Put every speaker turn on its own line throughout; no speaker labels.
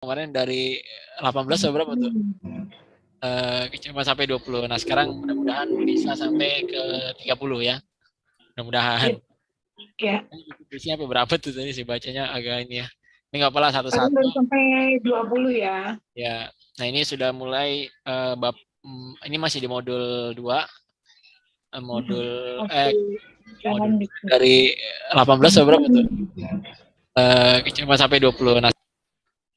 kemarin dari 18 atau berapa tuh? Cuma sampai 20. Nah, sekarang mudah-mudahan bisa sampai ke 30 ya. Mudah-mudahan.
Ya.
Isinya apa berapa tuh tadi sih bacanya agak ini ya. Ini nggak apa-apa
Paling
satu-satu.
baru sampai 20 ya.
Ya. Nah, ini sudah mulai bab ini masih di modul 2. Modul dari 18 atau berapa tuh? Cuma sampai 20. Nah,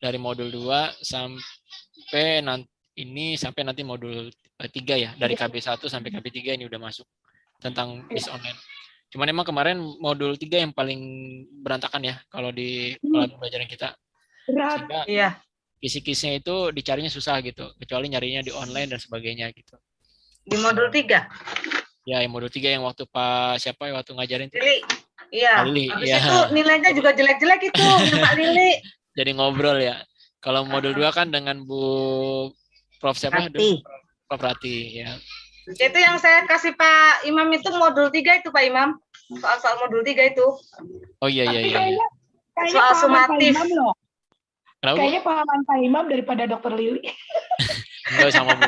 dari modul 2 sampai nanti modul 3 ya, dari KB1 sampai KB3 ini udah masuk tentang bis online. Cuman emang kemarin modul 3 yang paling berantakan ya kalau di pelajaran kita. Sehingga kisi-kisinya itu dicarinya susah gitu, kecuali nyarinya di online dan sebagainya gitu.
Di modul 3?
Ya, yang modul 3 yang waktu Pak siapa ya waktu ngajarin?
Lili. Iya. Habis itu nilainya juga jelek-jelek itu, Pak Lili.
Jadi ngobrol ya. Kalau modul 2 kan dengan Bu Prof siapa? Prof Rati ya.
Itu yang saya kasih Pak Imam itu modul 3 itu Pak Imam. Soal modul 3 itu.
Oh iya.
Soal sumatif.
Kayaknya pengalaman Pak Imam daripada Dokter Lili.
Enggak sama Bu.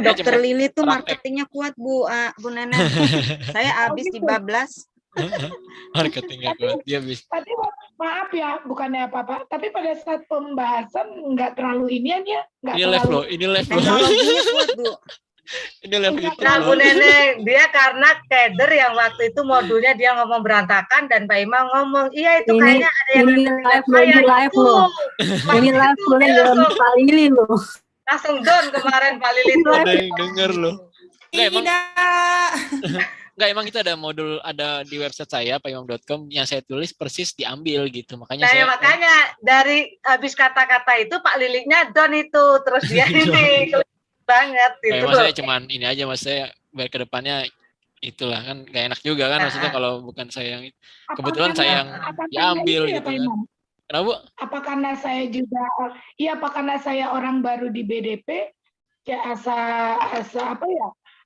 Dokter Lili tuh marketingnya kuat Bu Neneng. Saya habis di bablas.
Marketingnya kuat. Dia bisa.
Tapi maaf ya, bukannya apa-apa. Tapi pada saat pembahasan nggak terlalu inian ya.
Ini live loh.
Teknologinya kuat Bu.
Ini live itu.
Nah Bu Neneng, dia karena keder yang waktu itu modulnya dia ngomong berantakan dan Pak Imam ngomong, iya itu kayaknya ada yang
live loh. Ini live loh Pak Lili loh.
Langsung down kemarin Pak Lili tuh.
Ada yang denger loh. Enggak, emang itu ada modul, ada di website saya paimam.com yang saya tulis persis diambil gitu. Makanya
makanya dari habis kata-kata itu Pak Lilinya down itu, terus dia ini banget itu.
Saya cuman ini aja Mas, saya biar ke depannya itulah kan gak enak juga kan maksudnya kalau bukan saya yang kebetulan saya yang diambil gitu kan. Kenapa?
Apa karena saya juga apa karena saya orang baru di BDP ya asa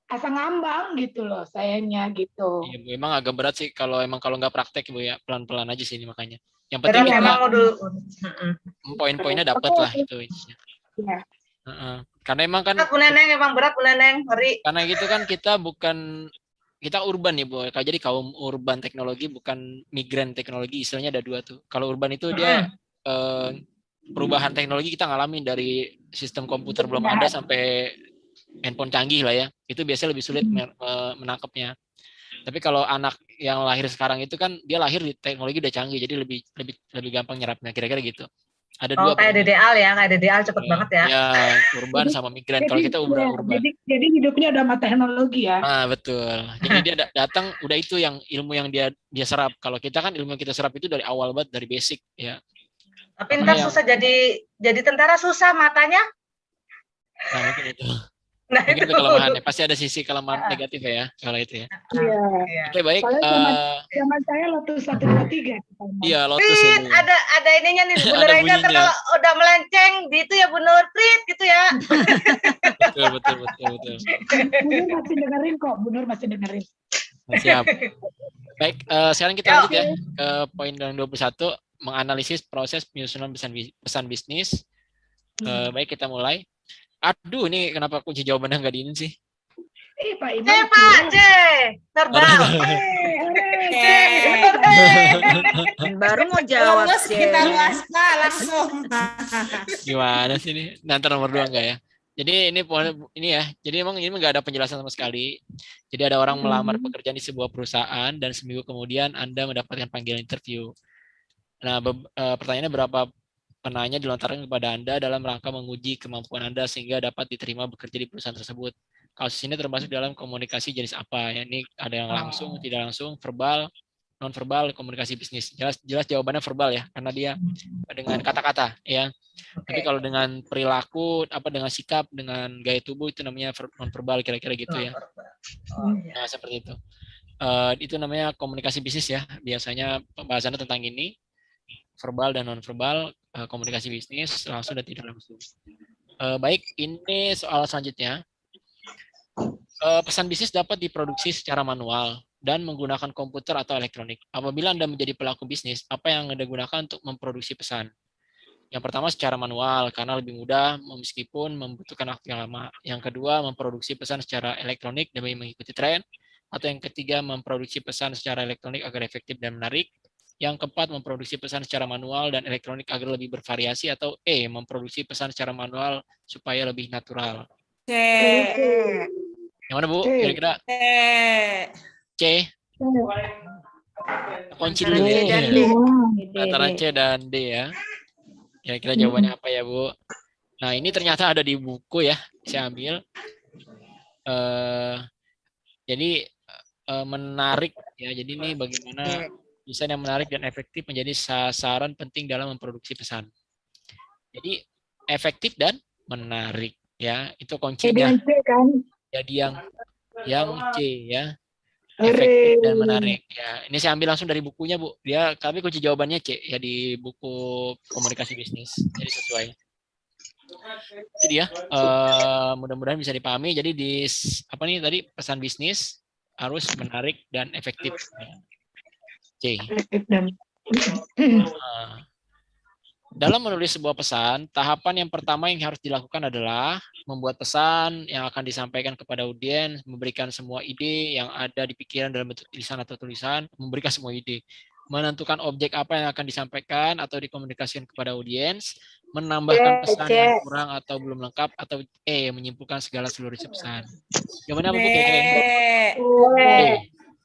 ngambang gitu loh sayanya gitu.
Iya Bu, emang agak berat sih kalau nggak praktek Bu ya, pelan-pelan aja sih ini makanya. Yang penting kita poin-poinnya dapat lah itu isinya.
Iya.
Karena emang kan
Bu Neneng emang berat Bu Neneng, ngeri.
Karena gitu kan kita urban nih Bu. Jadi kaum urban teknologi bukan migran teknologi, istilahnya ada dua tuh. Kalau urban itu dia perubahan teknologi kita ngalamin dari sistem komputer belum ada sampai handphone canggih lah ya. Itu biasanya lebih sulit menangkapnya. Tapi kalau anak yang lahir sekarang itu kan dia lahir di teknologi udah canggih, jadi lebih gampang nyerapnya, kira-kira gitu. Ada dua.
Kayak DDAL ya, kayak DDAL cepet banget ya.
Ya, urban sama migran. Kalau kita urban.
Jadi hidupnya udah sama teknologi ya.
Nah, betul. Jadi dia datang udah itu yang ilmu yang dia serap. Kalau kita kan ilmu yang kita serap itu dari awal banget, dari basic ya.
Tapi ntar susah jadi tentara susah matanya.
Nah, mungkin itu. Nah, mungkin itu kelemahannya. Pasti ada sisi kelemahan negatif ya kalau itu ya.
Iya.
Oke, baik.
Zaman saya Lotus 123.
Iya, Lotus ini.
Ada ininya nih, Bu Nur Aida kalau udah melenceng di itu ya Bu Nur, prit gitu ya.
Betul.
Bu Nur masih dengerin kok, Bu Nur masih dengerin.
Siap. Baik, sekarang kita lanjut ya ke poin yang 21, menganalisis proses penyusunan pesan bisnis. Baik, kita mulai. Aduh, ini kenapa kunci jawabannya nggak diinin sih?
Pak Imam.
Pak C. Terbang.
Baru mau jawab C.
Kita langsung.
Gimana sih ini? Nanti nomor 2 enggak ya? Jadi ini ya. Jadi emang ini nggak ada penjelasan sama sekali. Jadi ada orang melamar pekerjaan di sebuah perusahaan dan seminggu kemudian Anda mendapatkan panggilan interview. Nah, pertanyaannya berapa penanya dilontarkan kepada Anda dalam rangka menguji kemampuan Anda sehingga dapat diterima bekerja di perusahaan tersebut. Kasus ini termasuk dalam komunikasi jenis apa? Ya, ini ada yang langsung, tidak langsung, verbal, non-verbal, komunikasi bisnis. Jelas jawabannya verbal ya, karena dia dengan kata-kata ya. Tapi kalau dengan perilaku, dengan sikap, dengan gaya tubuh itu namanya non-verbal kira-kira gitu ya. Nah, seperti itu. Itu namanya komunikasi bisnis ya. Biasanya pembahasannya tentang ini. Verbal dan non-verbal, komunikasi bisnis, langsung dan tidak langsung. Baik, ini soal selanjutnya. Pesan bisnis dapat diproduksi secara manual dan menggunakan komputer atau elektronik. Apabila Anda menjadi pelaku bisnis, apa yang Anda gunakan untuk memproduksi pesan? Yang pertama secara manual karena lebih mudah meskipun membutuhkan waktu yang lama. Yang kedua memproduksi pesan secara elektronik demi mengikuti tren. Atau yang ketiga memproduksi pesan secara elektronik agar efektif dan menarik. Yang keempat memproduksi pesan secara manual dan elektronik agar lebih bervariasi. Atau E memproduksi pesan secara manual supaya lebih natural.
C.
Yang mana Bu?
C.
Kira-kira
C.
C. Kunci
Antara
dulu
C
ya.
dan D.
Antara C dan D ya. Kira-kira jawabannya apa ya Bu? Nah ini ternyata ada di buku ya. Saya ambil. Jadi menarik ya. Jadi ini bagaimana desain yang menarik dan efektif menjadi sasaran penting dalam memproduksi pesan. Jadi efektif dan menarik ya. Itu
Jadi
kuncinya.
yang C kan?
Jadi yang C ya. Efektif dan menarik ya. Ini saya ambil langsung dari bukunya Bu. Kami kunci jawabannya C ya di buku komunikasi bisnis. Jadi sesuai. Jadi ya mudah-mudahan bisa dipahami. Jadi di apa nih tadi pesan bisnis harus menarik dan efektif. C.
Efektif dan
Dalam menulis sebuah pesan, tahapan yang pertama yang harus dilakukan adalah membuat pesan yang akan disampaikan kepada audiens, memberikan semua ide yang ada di pikiran dalam bentuk tulisan atau tulisan, memberikan semua ide, menentukan objek apa yang akan disampaikan atau dikomunikasikan kepada audiens, menambahkan pesan yang kurang atau belum lengkap, atau E, menyimpulkan segala seluruh isi pesan. Jawabannya apa Bu kira-kira ini?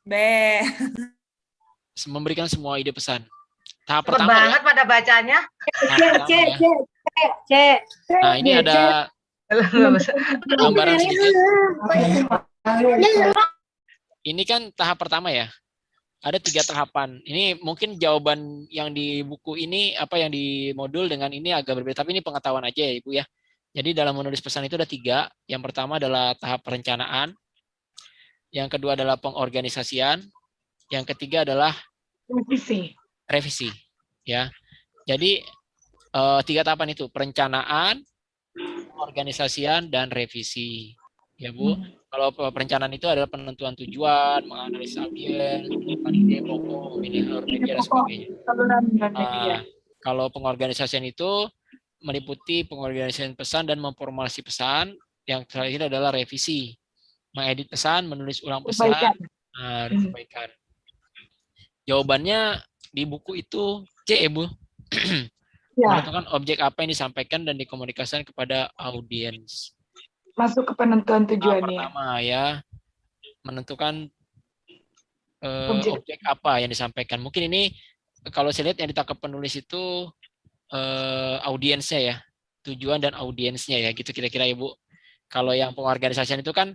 B.
Memberikan semua ide pesan. Tahap
Cepet
pertama
banget
ya.
pada bacanya.
Tahap pertama ya. Nah ini ada gambaran sedikit. Ini kan tahap pertama ya. Ada 3 tahapan. Ini mungkin jawaban yang di buku ini, apa yang di modul dengan ini agak berbeda. Tapi ini pengetahuan aja ya Ibu ya. Jadi dalam menulis pesan itu ada 3. Yang pertama adalah tahap perencanaan. Yang kedua adalah pengorganisasian. Yang ketiga adalah revisi. Ya. Jadi 3 tahapan itu, perencanaan, pengorganisasian, dan revisi. Ya Bu. Kalau perencanaan itu adalah penentuan tujuan, menganalisis audiens, menentukan ide pokok, memilih alur media dan sebagainya. Kalau pengorganisasian itu meliputi pengorganisasian pesan dan memformulasi pesan. Yang terakhir adalah revisi, mengedit pesan, menulis ulang pesan, perbaikan. Jawabannya di buku itu C ya Bu. Menentukan objek apa yang disampaikan dan dikomunikasikan kepada audiens.
Masuk ke penentuan tujuannya.
Pertama ya, menentukan objek apa yang disampaikan. Mungkin ini kalau saya lihat yang ditangkap penulis itu audiensnya ya, tujuan dan audiensnya ya, gitu kira-kira ya Bu. Kalau yang pengorganisasian itu kan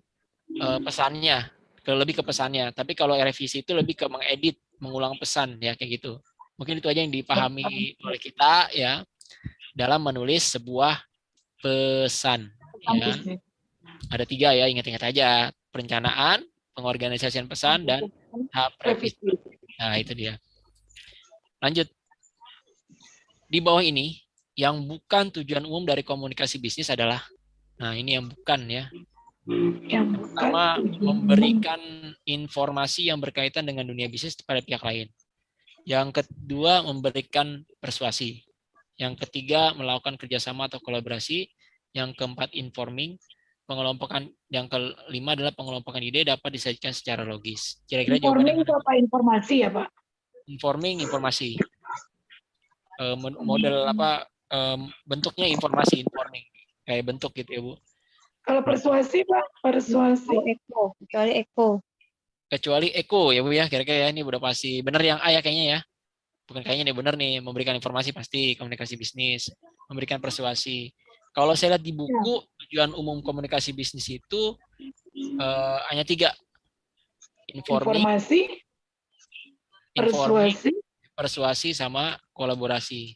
pesannya, lebih ke pesannya. Tapi kalau revisi itu lebih ke mengedit, mengulang pesan ya kayak gitu. Mungkin itu aja yang dipahami oleh kita ya dalam menulis sebuah pesan. Ya. Ada 3 ya, ingat-ingat aja. Perencanaan, pengorganisasian pesan, dan tahap revisi. Nah, itu dia. Lanjut. Di bawah ini, yang bukan tujuan umum dari komunikasi bisnis adalah, nah ini yang bukan ya. Yang pertama, memberikan informasi yang berkaitan dengan dunia bisnis kepada pihak lain. Yang kedua, memberikan persuasi. Yang ketiga, melakukan kerjasama atau kolaborasi. Yang keempat, informing. Pengelompokan yang kelima adalah pengelompokan ide dapat disajikan secara logis. Kira-kira jawabannya
itu apa? Informasi ya Pak?
Informing, informasi. Model apa? Bentuknya informasi, informing. Kayak bentuk gitu ya Bu.
Kalau persuasi Pak? Persuasi.
Kecuali Eko ya Bu ya. Kira-kira ya ini udah pasti. Bener yang A ya kayaknya ya. Bukan kayaknya nih, bener nih. Memberikan informasi pasti, komunikasi bisnis. Memberikan persuasi. Kalau saya lihat di buku, tujuan umum komunikasi bisnis itu hanya 3.
Informasi,
persuasi, sama kolaborasi.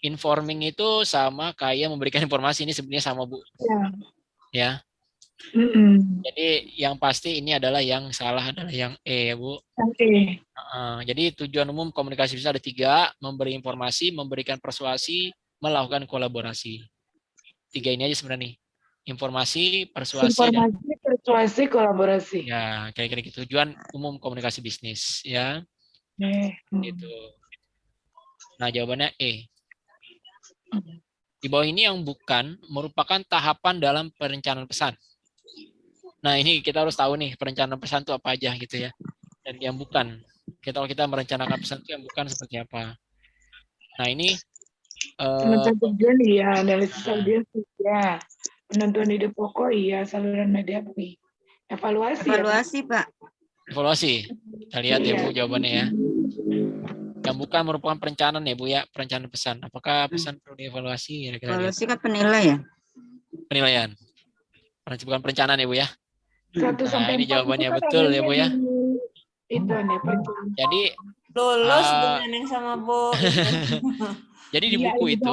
Informing itu sama kayak memberikan informasi, ini sebenarnya sama Bu. Ya. Jadi yang pasti ini adalah yang salah adalah yang E ya Bu. Jadi tujuan umum komunikasi bisnis ada 3, memberi informasi, memberikan persuasi, melakukan kolaborasi. 3 ini aja sebenarnya nih. Informasi, persuasi,
kolaborasi.
Ya, kira-kira gitu. Tujuan umum komunikasi bisnis, ya. Gitu. Nah, jawabannya E. Di bawah ini yang bukan merupakan tahapan dalam perencanaan pesan. Nah, ini kita harus tahu nih perencanaan pesan itu apa aja gitu ya. Dan yang bukan. Kalau kita merencanakan pesan itu yang bukan seperti apa. Nah, ini
Penentuan tujuan iya, analisis audiens iya. Penentuan ide pokok iya, saluran media iya. Evaluasi.
Evaluasi, Pak.
evaluasi. Kita lihat ya Bu jawabannya ya. Yang bukan merupakan perencanaan ya Bu ya, perencanaan pesan. Apakah pesan perlu dievaluasi?
Evaluasi kan penilaian.
Penilaian. Bukan perencanaan ya Bu ya.
1 sampai
ini
4
jawabannya
itu kan
betul ya Bu ya.
Itu nih perencanaan.
Jadi
Lulus Bu Neneng sama Bu.
jadi di
Iya,
buku
ini
itu,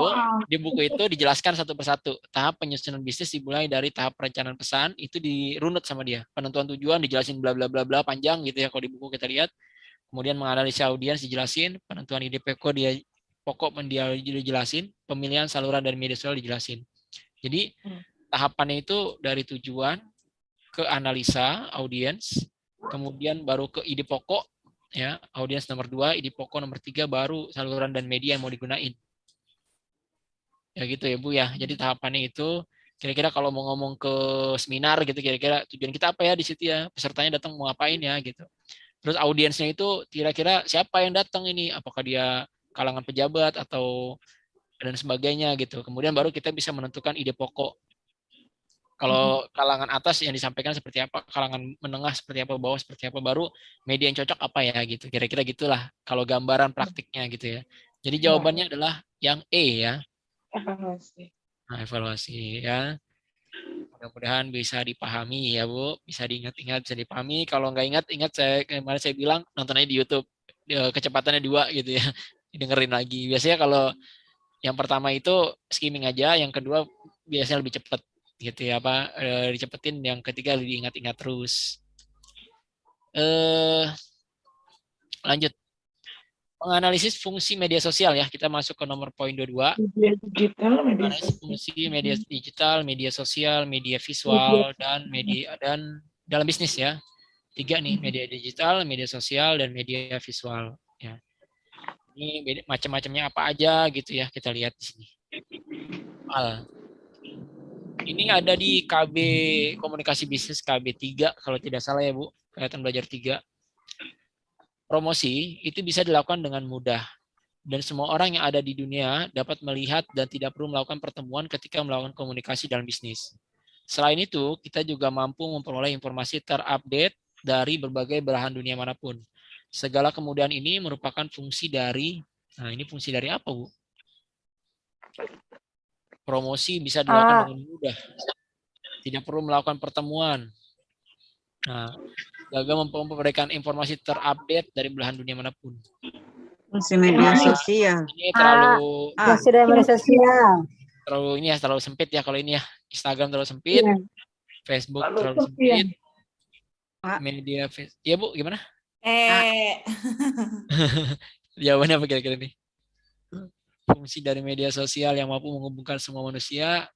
doang.
dijelaskan satu persatu. Tahap penyusunan bisnis dimulai dari tahap perencanaan pesan, itu dirunut sama dia. Penentuan tujuan dijelasin bla bla bla bla panjang gitu ya kalau di buku kita lihat. Kemudian menganalisa audiens dijelasin, penentuan ide pokok dia dijelasin, pemilihan saluran dan media sosial dijelasin. Jadi tahapannya itu dari tujuan ke analisa audiens, kemudian baru ke ide pokok ya, audiens nomor 2, ide pokok nomor 3, baru saluran dan media yang mau digunain. Ya gitu ya Bu ya. Jadi tahapannya itu kira-kira kalau mau ngomong ke seminar gitu, kira-kira tujuan kita apa ya di situ ya, pesertanya datang mau ngapain ya gitu. Terus audiensnya itu kira-kira siapa yang datang ini, apakah dia kalangan pejabat atau dan sebagainya gitu. Kemudian baru kita bisa menentukan ide pokok. Kalau kalangan atas yang disampaikan seperti apa, kalangan menengah seperti apa, bawah seperti apa, baru media yang cocok apa ya gitu. Kira-kira gitulah kalau gambaran praktiknya gitu ya. Jadi jawabannya adalah yang E ya.
Evaluasi.
Nah, evaluasi ya. Mudah-mudahan bisa dipahami ya Bu, bisa diingat-ingat, bisa dipahami. Kalau nggak ingat saya kemarin saya bilang nonton aja di YouTube, kecepatannya 2 gitu ya, dengerin lagi. Biasanya kalau yang pertama itu skimming aja, yang kedua biasanya lebih cepat gitu ya, dicepetin, yang ketiga diingat-ingat terus. Lanjut. Menganalisis fungsi media sosial ya, kita masuk ke nomor poin 22.
Media digital, media
Menganalisis fungsi media digital, media sosial, media visual, dan dalam bisnis ya. 3 nih, media digital, media sosial, dan media visual ya. Ini macam-macamnya apa aja gitu ya, kita lihat di sini. Ini ada di KB Komunikasi Bisnis KB 3 kalau tidak salah ya Bu, kelihatan belajar 3. Promosi itu bisa dilakukan dengan mudah dan semua orang yang ada di dunia dapat melihat dan tidak perlu melakukan pertemuan ketika melakukan komunikasi dalam bisnis. Selain itu, kita juga mampu memperoleh informasi terupdate dari berbagai belahan dunia manapun. Segala kemudahan ini merupakan fungsi dari, nah ini fungsi dari apa Bu? Promosi bisa dilakukan dengan mudah. Tidak perlu melakukan pertemuan. Nah, gagal memberikan informasi terupdate dari belahan dunia manapun.
Fungsi media sosial.
Ini terlalu
media sosial.
Terlalu ini ya, terlalu sempit ya kalau ini ya. Instagram terlalu sempit, Facebook terlalu sempit. Media ya Bu, gimana? Jawabannya apa kira-kira nih? Fungsi dari media sosial yang mampu menghubungkan semua manusia.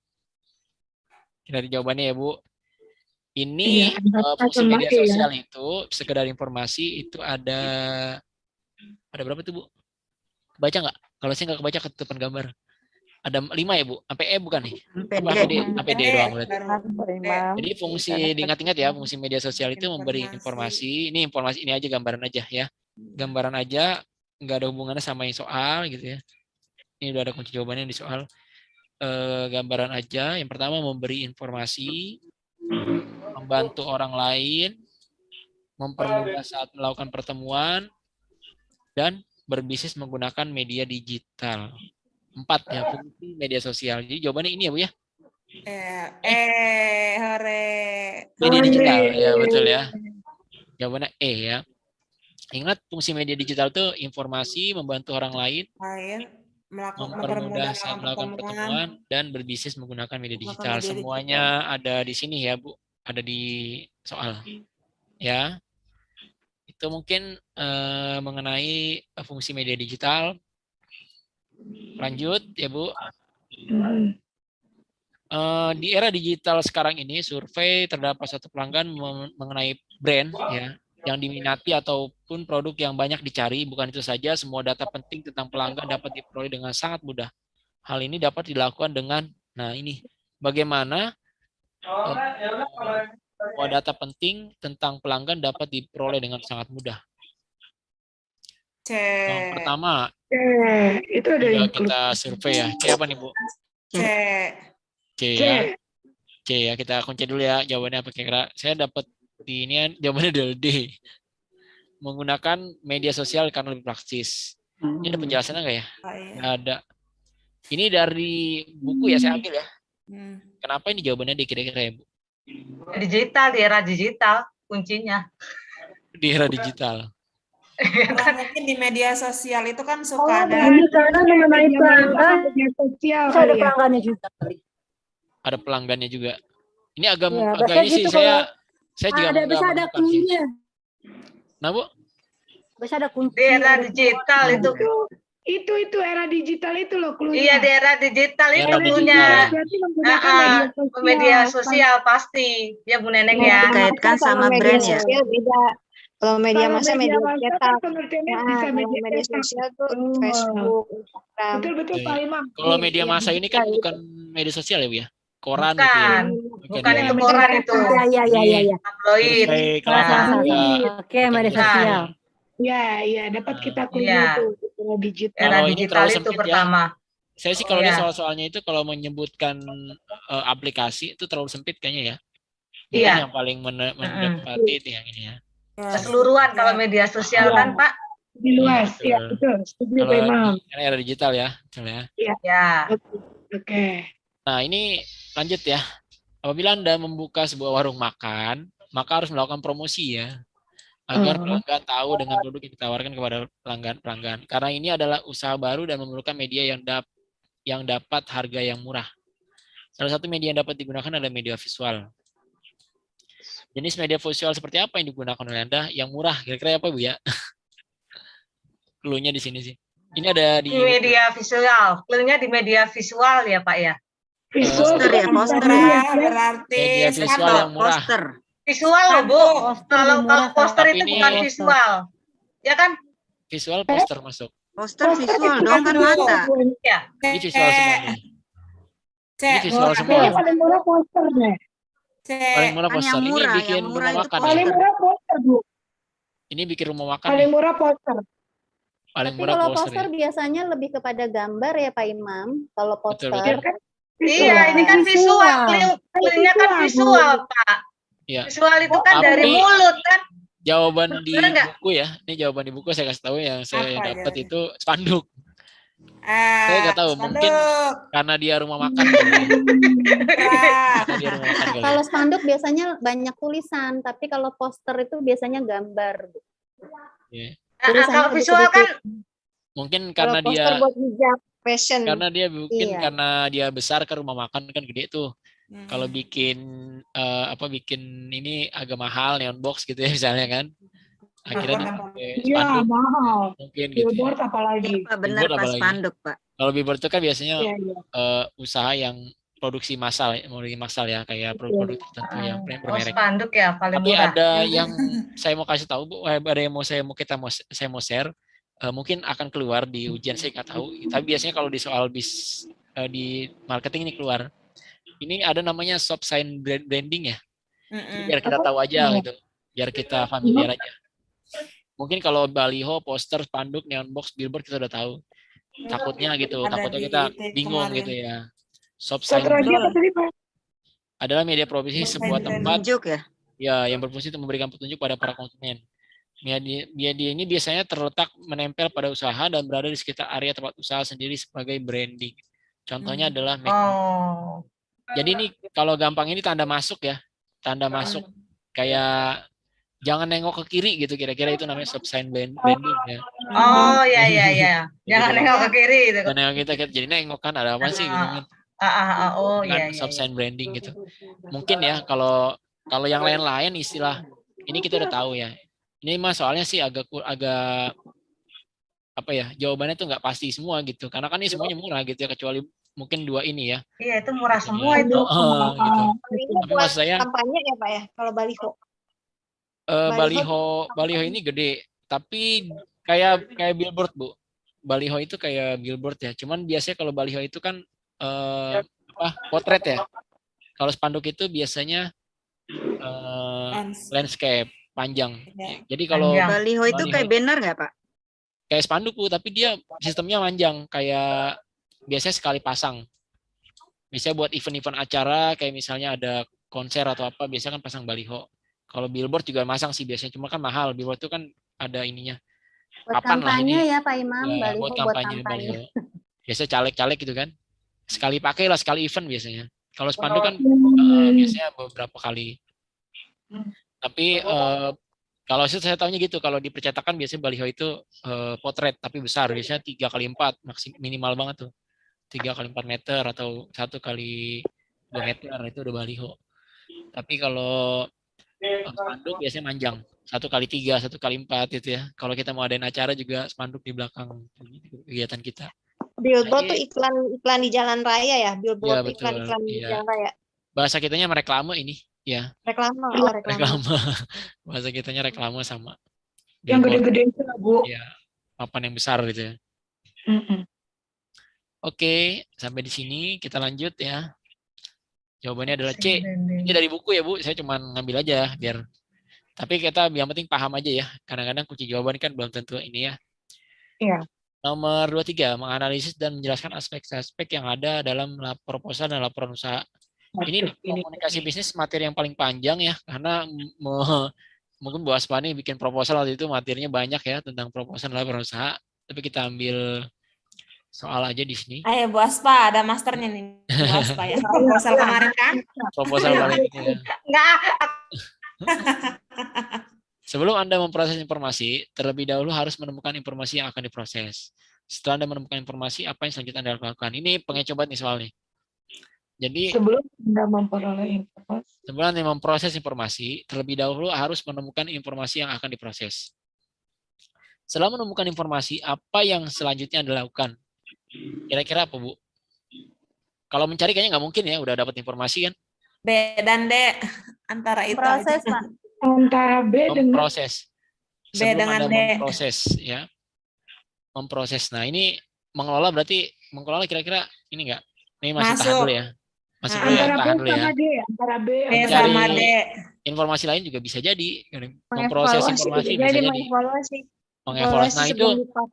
Dari jawabannya ya Bu. Ini fungsi media sosial itu sekedar informasi itu ada berapa tuh Bu? Kebaca nggak? Kalau saya nggak kebaca ketutupan gambar. Ada 5 ya Bu? Sampai E bukan nih? Sampai D doang berarti. Jadi fungsi diingat-ingat ya, fungsi media sosial itu memberi informasi. Ini informasi ini aja, gambaran aja ya. Gambaran aja, nggak ada hubungannya sama yang soal gitu ya. Ini udah ada kunci jawabannya di soal. Gambaran aja. Yang pertama memberi informasi, membantu orang lain, mempermudah saat melakukan pertemuan, dan berbisnis menggunakan media digital. 4 ya, fungsi media sosial. Jadi jawabannya ini ya Bu ya.
Hore.
Media digital, ya betul ya. Jawabannya E ya. Ingat fungsi media digital itu informasi, membantu orang lain, mempermudah saat melakukan pertemuan, dan berbisnis menggunakan media digital. Semuanya ada di sini ya Bu, ada di soal. Ya, itu mungkin mengenai fungsi media digital. Lanjut ya Bu. Di era digital sekarang ini, survei terdapat satu pelanggan mengenai brand ya yang diminati ataupun produk yang banyak dicari. Bukan itu saja, semua data penting tentang pelanggan dapat diperoleh dengan sangat mudah Hal ini dapat dilakukan dengan, nah ini, bagaimana semua data penting tentang pelanggan dapat diperoleh dengan sangat mudah.
C.
Yang pertama,
Itu ada
tinggal
yang
kita survei ya. C apa nih, Bu?
C.
C ya. C ya, kita kunci dulu ya jawabannya apa kira-kira. Saya dapat di ini kan jawabannya adalah D. Menggunakan media sosial karena lebih praktis. Ini ada penjelasannya nggak ya?
Oh, iya.
Nggak ada. Ini dari buku ya, saya ambil ya. Kenapa ini jawabannya D kira-kira ya, Bu?
Digital, di era digital kuncinya.
Di era digital.
Kalau mungkin di media sosial itu kan suka ada
Ini karena mengenai pelanggan media sosial
Bisa ada
kali ya.
pelanggannya juga.
Ada pelanggannya juga. Ini agak
Iya,
agak
biasanya
ini sih
gitu
saya juga
Ada bisa ada
menemukan sih.
kuncinya.
Nah, Bu,
Bisa ada kunci.
Di era
ada
digital itu.
Itu era digital itu loh cluenya.
Iya, di era digital itu
Era
punya.
digital.
Berarti menggunakan
Media sosial pasti. Ya Bu Neneng ya.
Dikaitkan sama brand ya.
Beda. Kalau media
Kalau
massa media
massa
cetak.
kan pengertiannya
Nah,
bisa
kalau
media
media
cetak.
sosial tuh
Oh.
Facebook, Instagram.
Betul
Iya,
Pak
iya.
Imam.
Kalau media
Iya,
massa ini kan
digital
bukan media sosial ya, Bu ya? Koran gitu ya.
Bukan. Bukan
ya?
itu koran itu.
Iya.
Tabloid.
Survei kelas juga.
Oke, media
Bukan.
sosial.
Iya, dapat kita cluenya
Iya.
itu era digital.
Era
Kalau ini
digital
terlalu
itu
sempit ya.
pertama.
Saya sih kalau
Iya.
lihat soal-soalnya itu kalau menyebutkan aplikasi itu terlalu sempit kayaknya ya. Mungkin
Iya.
yang paling mendapati itu yang ini ya.
Keseluruhan kalau media sosial kan Pak.
Lebih luas,
Iya,
ya betul. Setuju
Kalau
Pak Imam.
ini era digital ya, betul ya.
Ya.
Oke.
Nah, ini lanjut ya. Apabila Anda membuka sebuah warung makan, maka harus melakukan promosi ya. Agar pelanggan tahu dengan produk yang ditawarkan kepada pelanggan. Karena ini adalah usaha baru dan memerlukan media yang dapat harga yang murah. Salah satu media yang dapat digunakan adalah media visual. Jenis media visual seperti apa yang digunakan oleh Anda? Yang murah, kira-kira apa Bu ya? Cluenya di sini sih. Ini ada di
Di media visual. Cluenya di media visual ya Pak ya.
Poster ya, poster ya.
Nah, berarti
media visual
spanduk.
yang murah.
Poster.
Visual loh Bu. Kalau poster
Tapi
itu
ini-
bukan visual. Ya kan?
Visual poster masuk.
Poster visual dong kan mata.
Ya.
Ini visual semuanya.
C.
Ini visual
Bu.
semua.
Yang paling murah poster deh.
C.
Paling murah
Kan
poster.
yang
Ini
murah,
bikin
yang murah
rumah
itu
makan.
Paling
Ya.
murah poster Bu.
Ini bikin rumah makan.
Paling
nih.
murah poster.
Paling
Tapi
murah
kalau
poster.
poster
ya.
biasanya lebih kepada gambar ya Pak Imam. Kalau
Betul,
poster.
betul.
Ya kan?
Iya, ini kan visual. Cluenya kan visual Pak.
Iya.
Visual itu kan
Tapi-
dari mulut kan.
Jawaban di
Bener nggak?
buku ya. Ini jawaban di buku saya kasih tahu yang saya
Apa
dapat
jawabannya?
itu spanduk. Saya nggak tahu, mungkin
spanduk.
karena dia rumah makan. kali ya.
Merah.
Karena dia rumah makan kali ya.
Kalau spanduk biasanya banyak tulisan, tapi kalau poster itu biasanya gambar. Bu.
Iya.
Tulisannya
Kalau
lebih
visual kan
Mungkin
Kalau
karena dia
poster buat hijab fashion.
karena dia mungkin
Iya.
karena dia besar kan rumah makan kan gede tuh. Kalau bikin bikin ini agak mahal neon box gitu ya misalnya kan. Akhirnya dia pakai
Iya,
spanduk
mahal.
mungkin gitu. Ya.
Billboard apalagi.
Pak benar
Billboard
Pak
apalagi.
spanduk Pak.
Kalau billboard itu kan biasanya
Iya, iya.
usaha yang produksi massal ya kayak produk tertentu yang bermerek.
spanduk ya paling
Tapi
murah.
ada yang saya mau kasih tahu Bu, ada yang saya mau share. Mungkin akan keluar di ujian saya nggak tahu. Tapi biasanya kalau di soal di marketing ini keluar. Ini ada namanya soft sign branding ya. Jadi biar kita tahu aja gitu. Biar kita familiar aja. Mungkin kalau baliho, poster, spanduk, neon box, billboard kita udah tahu. Takutnya gitu,
Ada
takutnya
di
kita
IT
bingung
kemarin.
gitu ya. Soft sign
Satu lagi apa tadi Pak?
adalah media profesi sebuah tempat
Tunjuk ya.
ya yang berfungsi untuk memberikan petunjuk pada para konsumen. Media ini biasanya terletak menempel pada usaha dan berada di sekitar area tempat usaha sendiri sebagai branding. Contohnya adalah
Oh.
jadi ini kalau gampang ini tanda masuk ya. Tanda masuk kayak jangan nengok ke kiri gitu kira-kira itu namanya stop sign branding ya.
Oh ya. Jangan nengok ke kiri gitu.
Dan nengok kita jadi nengok kan ada apa sih gitu kan.
Oh
Kan
iya.
stop sign branding gitu. Mungkin ya kalau yang lain-lain istilah ini kita udah tahu ya. Ini mah soalnya sih agak apa ya jawabannya tuh nggak pasti semua gitu karena kan ini semuanya murah gitu ya kecuali mungkin dua ini ya.
Iya itu murah semua itu.
Gitu.
Ini
Tapi
buat
maksud saya
kampanye ya Pak ya, kalau baliho.
baliho ini gede tapi kayak billboard Bu. baliho itu kayak billboard ya. Cuman biasanya kalau baliho itu kan potret ya. Kalau spanduk itu biasanya landscape panjang.
Ya.
Jadi kalau
Panjang.
Baliho itu kayak banner nggak, Pak?
kayak spanduk Bu, tapi dia sistemnya panjang kayak biasanya sekali pasang. Biasanya buat event-event acara kayak misalnya ada konser atau apa biasanya kan pasang baliho. Kalau billboard juga masang sih biasanya, cuma kan mahal. Billboard itu kan ada ininya.
Buat
Papan lah
kampanye
ini.
ya Pak Imam,
Ya,
baliho
buat
buat
kampanye
kampanye.
baliho. Biasanya caleg-caleg gitu kan. Sekali pakai lah, sekali event biasanya. Kalau spanduk kan biasanya beberapa kali. Tapi kalau saya tahunya gitu, kalau di percetakan biasanya baliho itu potret tapi besar, biasanya 3x4 minimal banget tuh. 3x4 meter atau 1x2 meter itu udah baliho. Tapi kalau spanduk biasanya manjang, 1x3, 1x4 gitu ya. Kalau kita mau adain acara juga spanduk di belakang kegiatan kita.
Billboard
Jadi-
tuh iklan di jalan raya ya,
Iya,
billboard
betul.
iklan di
Iya.
jalan raya.
Bahasa kitanya mereklame ini, ya.
Reklame, reklame.
Reklame. Bahasa kitanya reklame sama.
Yang
Billboard.
gede-gede itu lah, Bu.
Ya, papan yang besar gitu ya.
Mm-mm.
Oke, sampai di sini kita lanjut ya. Jawabannya adalah C. Ini dari buku ya Bu, saya cuma ngambil aja biar. Tapi kita yang penting paham aja ya. Kadang-kadang kunci jawaban kan belum tentu ini ya.
Iya.
Nomor 23, menganalisis dan menjelaskan aspek-aspek yang ada dalam proposal dan laporan usaha. Ini komunikasi bisnis materi yang paling panjang ya, karena mungkin Bu Aspa nih bikin proposal waktu itu materinya banyak ya tentang proposal dan laporan usaha. Tapi kita ambil soal aja di sini.
Ayo Bu Aspa, ada masternya nih Bu Aspa ya. Proposal kemarin kan?
Proposal kali ini ya.
Enggak,
Sebelum Anda memproses informasi, terlebih dahulu harus menemukan informasi yang akan diproses. Setelah Anda menemukan informasi, apa yang selanjutnya Anda lakukan? Ini pengecobat nih soalnya. Jadi,
Sebelum Anda memperoleh informasi.
sebelum Anda memproses informasi, terlebih dahulu harus menemukan informasi yang akan diproses. Setelah menemukan informasi, apa yang selanjutnya Anda lakukan? Kira-kira apa, Bu? Kalau mencari kayaknya nggak mungkin ya, udah dapat informasi kan?
B dan D antara itu
Proses
aja.
Pak.
Antara B dengan
Memproses.
B
Sebelum
dengan
Anda
D.
memproses ya. Memproses. Nah, ini mengelola berarti mengelola kira-kira ini enggak? Ini masih tahan
Masuk.
dulu ya. Masih dulu ya,
antara B
tahan dulu ya.
sama D, antara B
B
Mencari-
sama D.
Informasi lain juga bisa jadi. Memproses
Mengevaluasi
informasi
bisa
bisa
jadi
jadi.
mengevaluasi.
Mengevaluasi. Nah, itu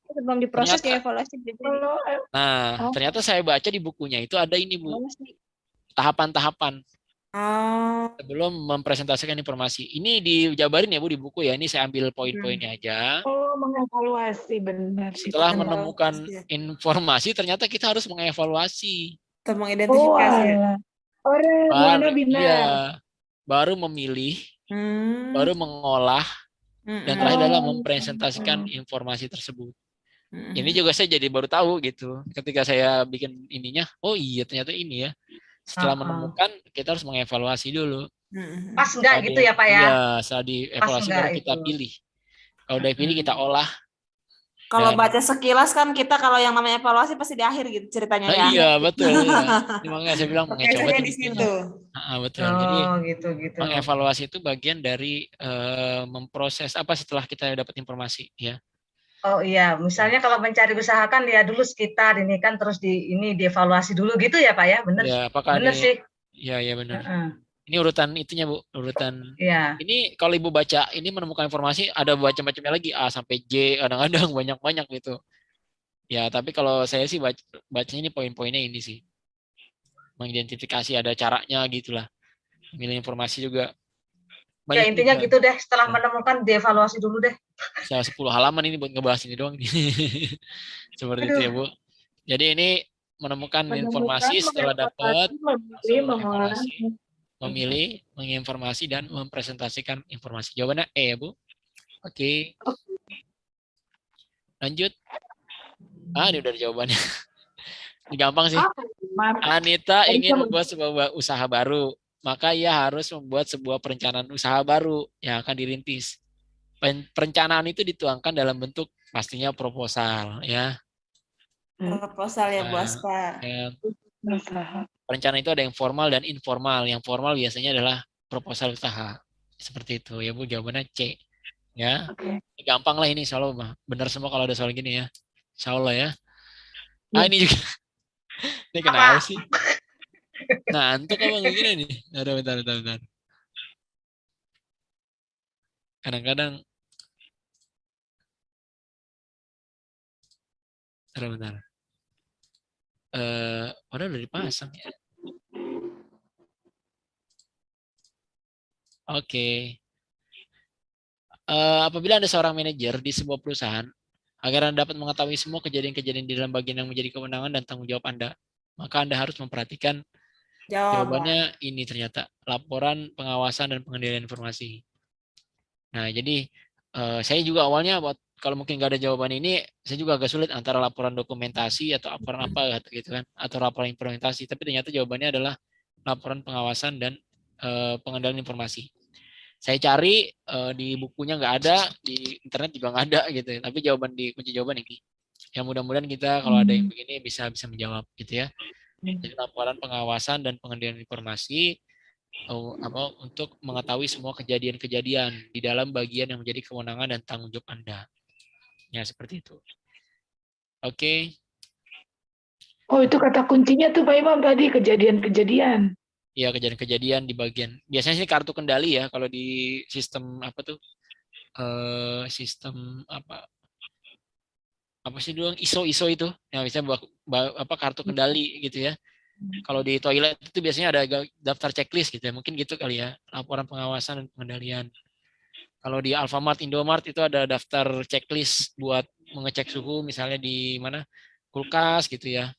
sebelum diproses
ternyata-
ya evaluasi bisa jadi.
Kalau
nah, ternyata saya baca di bukunya itu ada ini, Bu.
Evaluasi.
Tahapan-tahapan
Oh,
sebelum mempresentasikan informasi. Ini dijabarin ya, Bu, di buku ya. Ini saya ambil poin-poinnya aja.
mengevaluasi benar.
Setelah
Itu.
menemukan informasi, ternyata kita harus mengevaluasi.
untuk
Oh,
mengidentifikasi.
alah. Orang mana benar.
Iya, baru memilih, baru mengolah, dan terakhir adalah mempresentasikan informasi tersebut. Ini juga saya jadi baru tahu gitu. Ketika saya bikin ininya, oh iya ternyata ini ya. Setelah menemukan, kita harus mengevaluasi dulu.
pas enggak gitu ya Pak ya?
Iya, setelah dievaluasi
enggak
baru kita
itu.
pilih. Kalau udah pilih kita olah.
Kalau
Dan-
baca sekilas kan kita kalau yang namanya evaluasi pasti di akhir gitu ceritanya
Nah,
ya.
iya betul. Iya. Ini makanya saya bilang mengecoba
Biasanya
di
di
bukunya.
situ.
Betul. Jadi
Oh, gitu.
mengevaluasi itu bagian dari memproses apa setelah kita dapat informasi ya.
Oh iya, misalnya kalau mencari usaha kan lihat dulu sekitar ini kan terus dievaluasi dulu gitu ya Pak ya, bener?
Ya, apakah
Bener
ini
sih.
ya benar.
Heeh.
Ini urutan itunya Bu, urutan
Iya.
ini kalau Ibu baca ini menemukan informasi ada macam-macamnya lagi A sampai J kadang-kadang banyak-banyak gitu. Ya, tapi kalau saya sih bacanya ini poin-poinnya ini sih. Mengidentifikasi ada caranya gitulah. Milih informasi juga.
Ya
Banyak
intinya
juga.
gitu deh, setelah
Ya.
menemukan dievaluasi dulu deh.
Saya 10 halaman ini buat ngebahas ini doang. Seperti itu ya, Bu. Jadi ini menemukan informasi setelah dapat,
memilih, mengolah.
evaluasi, memilih, menginformasi, dan mempresentasikan informasi. Jawabannya E ya, Bu. Oke. Lanjut. Ini udah jawabannya. Ini gampang sih. Anita ingin membuat sebuah usaha baru. Maka ia harus membuat sebuah perencanaan usaha baru yang akan dirintis. Perencanaan itu dituangkan dalam bentuk pastinya proposal ya.
Proposal ya Bu
Nah,
Aspa.
Ya,
Usaha.
perencanaan itu ada yang formal dan informal. Yang formal biasanya adalah proposal usaha. Seperti itu ya Bu, jawabannya C. Ya.
Oke.
Gampang lah ini soal benar semua kalau ada soal gini ya. Insya Allah ya.
Iya.
Ini juga. Ini kenapa sih? Ngantuk apa begini nih? Ada bentar. Kadang-kadang bentar. Padahal udah dipasang ya. Oke. Apabila Anda seorang manajer di sebuah perusahaan, agar Anda dapat mengetahui semua kejadian-kejadian di dalam bagian yang menjadi kewenangan dan tanggung jawab Anda, maka Anda harus memperhatikan jawabannya ini ternyata laporan pengawasan dan pengendalian informasi. Nah, jadi saya juga awalnya kalau mungkin nggak ada jawaban ini, saya juga agak sulit antara laporan dokumentasi atau laporan apa gitu kan, atau laporan implementasi. Tapi ternyata jawabannya adalah laporan pengawasan dan pengendalian informasi. Saya cari di bukunya nggak ada, di internet juga nggak ada gitu. Tapi kunci jawaban ini. Ya mudah-mudahan kita kalau ada yang begini bisa menjawab gitu ya. Jadi laporan pengawasan dan pengendalian informasi untuk mengetahui semua kejadian-kejadian di dalam bagian yang menjadi kewenangan dan tanggung jawab Anda. Ya seperti itu. Oke.
Oh, itu kata kuncinya tuh Pak Imam tadi, kejadian-kejadian.
Ya, kejadian-kejadian di bagian. Biasanya sih kartu kendali ya kalau di sistem apa tuh? Sistem apa sih dulu ISO itu yang bisa kartu kendali gitu ya. Kalau di toilet itu biasanya ada daftar checklist gitu ya. Mungkin gitu kali ya, laporan pengawasan dan pengendalian. Kalau di Alfamart, Indomart itu ada daftar checklist buat mengecek suhu misalnya di mana kulkas gitu ya.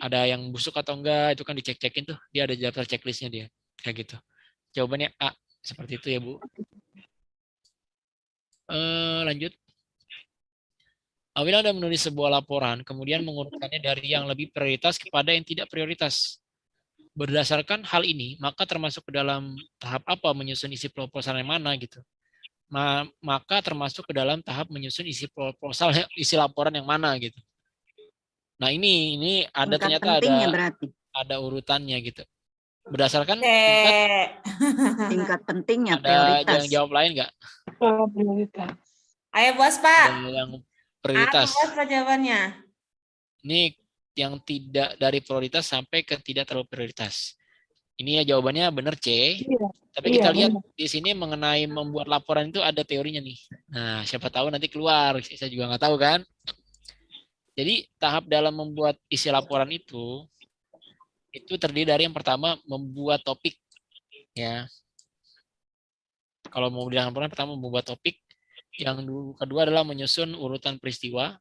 Ada yang busuk atau enggak, itu kan dicek-cekin tuh. Dia ada daftar checklistnya dia. Kayak gitu. Jawabannya A. Seperti itu ya, Bu. Lanjut. Apabila Anda menulis sebuah laporan, kemudian mengurutkannya dari yang lebih prioritas kepada yang tidak prioritas. Berdasarkan hal ini, maka termasuk ke dalam tahap apa menyusun isi proposal yang mana gitu. Maka termasuk ke dalam tahap menyusun isi proposal, isi laporan yang mana gitu. Nah ini ada ternyata ada urutannya gitu. Berdasarkan
tingkat pentingnya
ada
prioritas.
yang jawab lain nggak?
Prioritas.
Ayo bos Pak.
Ada yang prioritas.
Apa jawabannya?
Ini yang tidak dari prioritas sampai ke tidak terlalu prioritas. Ini ya jawabannya benar C. Iya, tapi kita lihat di sini mengenai membuat laporan itu ada teorinya nih. Nah, siapa tahu nanti keluar. Saya juga nggak tahu kan. Jadi tahap dalam membuat isi laporan itu terdiri dari yang pertama membuat topik. Ya. Kalau mau bilang laporan pertama membuat topik. Yang kedua adalah menyusun urutan peristiwa.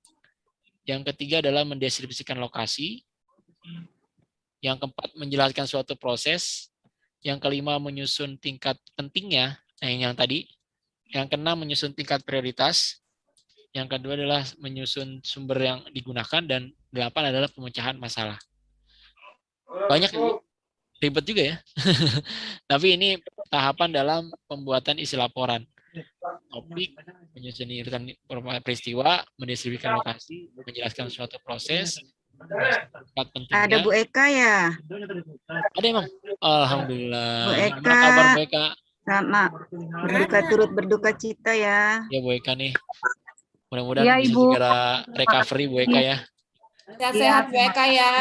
Yang ketiga adalah mendeskripsikan lokasi. Yang keempat menjelaskan suatu proses. Yang kelima menyusun tingkat pentingnya. Nah yang tadi. Yang keenam menyusun tingkat prioritas. Yang kedua adalah menyusun sumber yang digunakan. Dan 8 adalah pemecahan masalah. Banyak ribet juga ya. Tapi ini tahapan dalam pembuatan isi laporan. Topik, menyusun urutan peristiwa, mendeskripsikan lokasi, menjelaskan suatu proses.
Ada Bu Eka ya?
Ada emang? Alhamdulillah.
Bu Eka.
Gimana kabar Bu Eka?
Sama. Turut berduka cita ya.
Ya Bu Eka nih. Mudah-mudahan bisa segera recovery Bu Eka ya.
Sehat-sehat Bu Eka ya.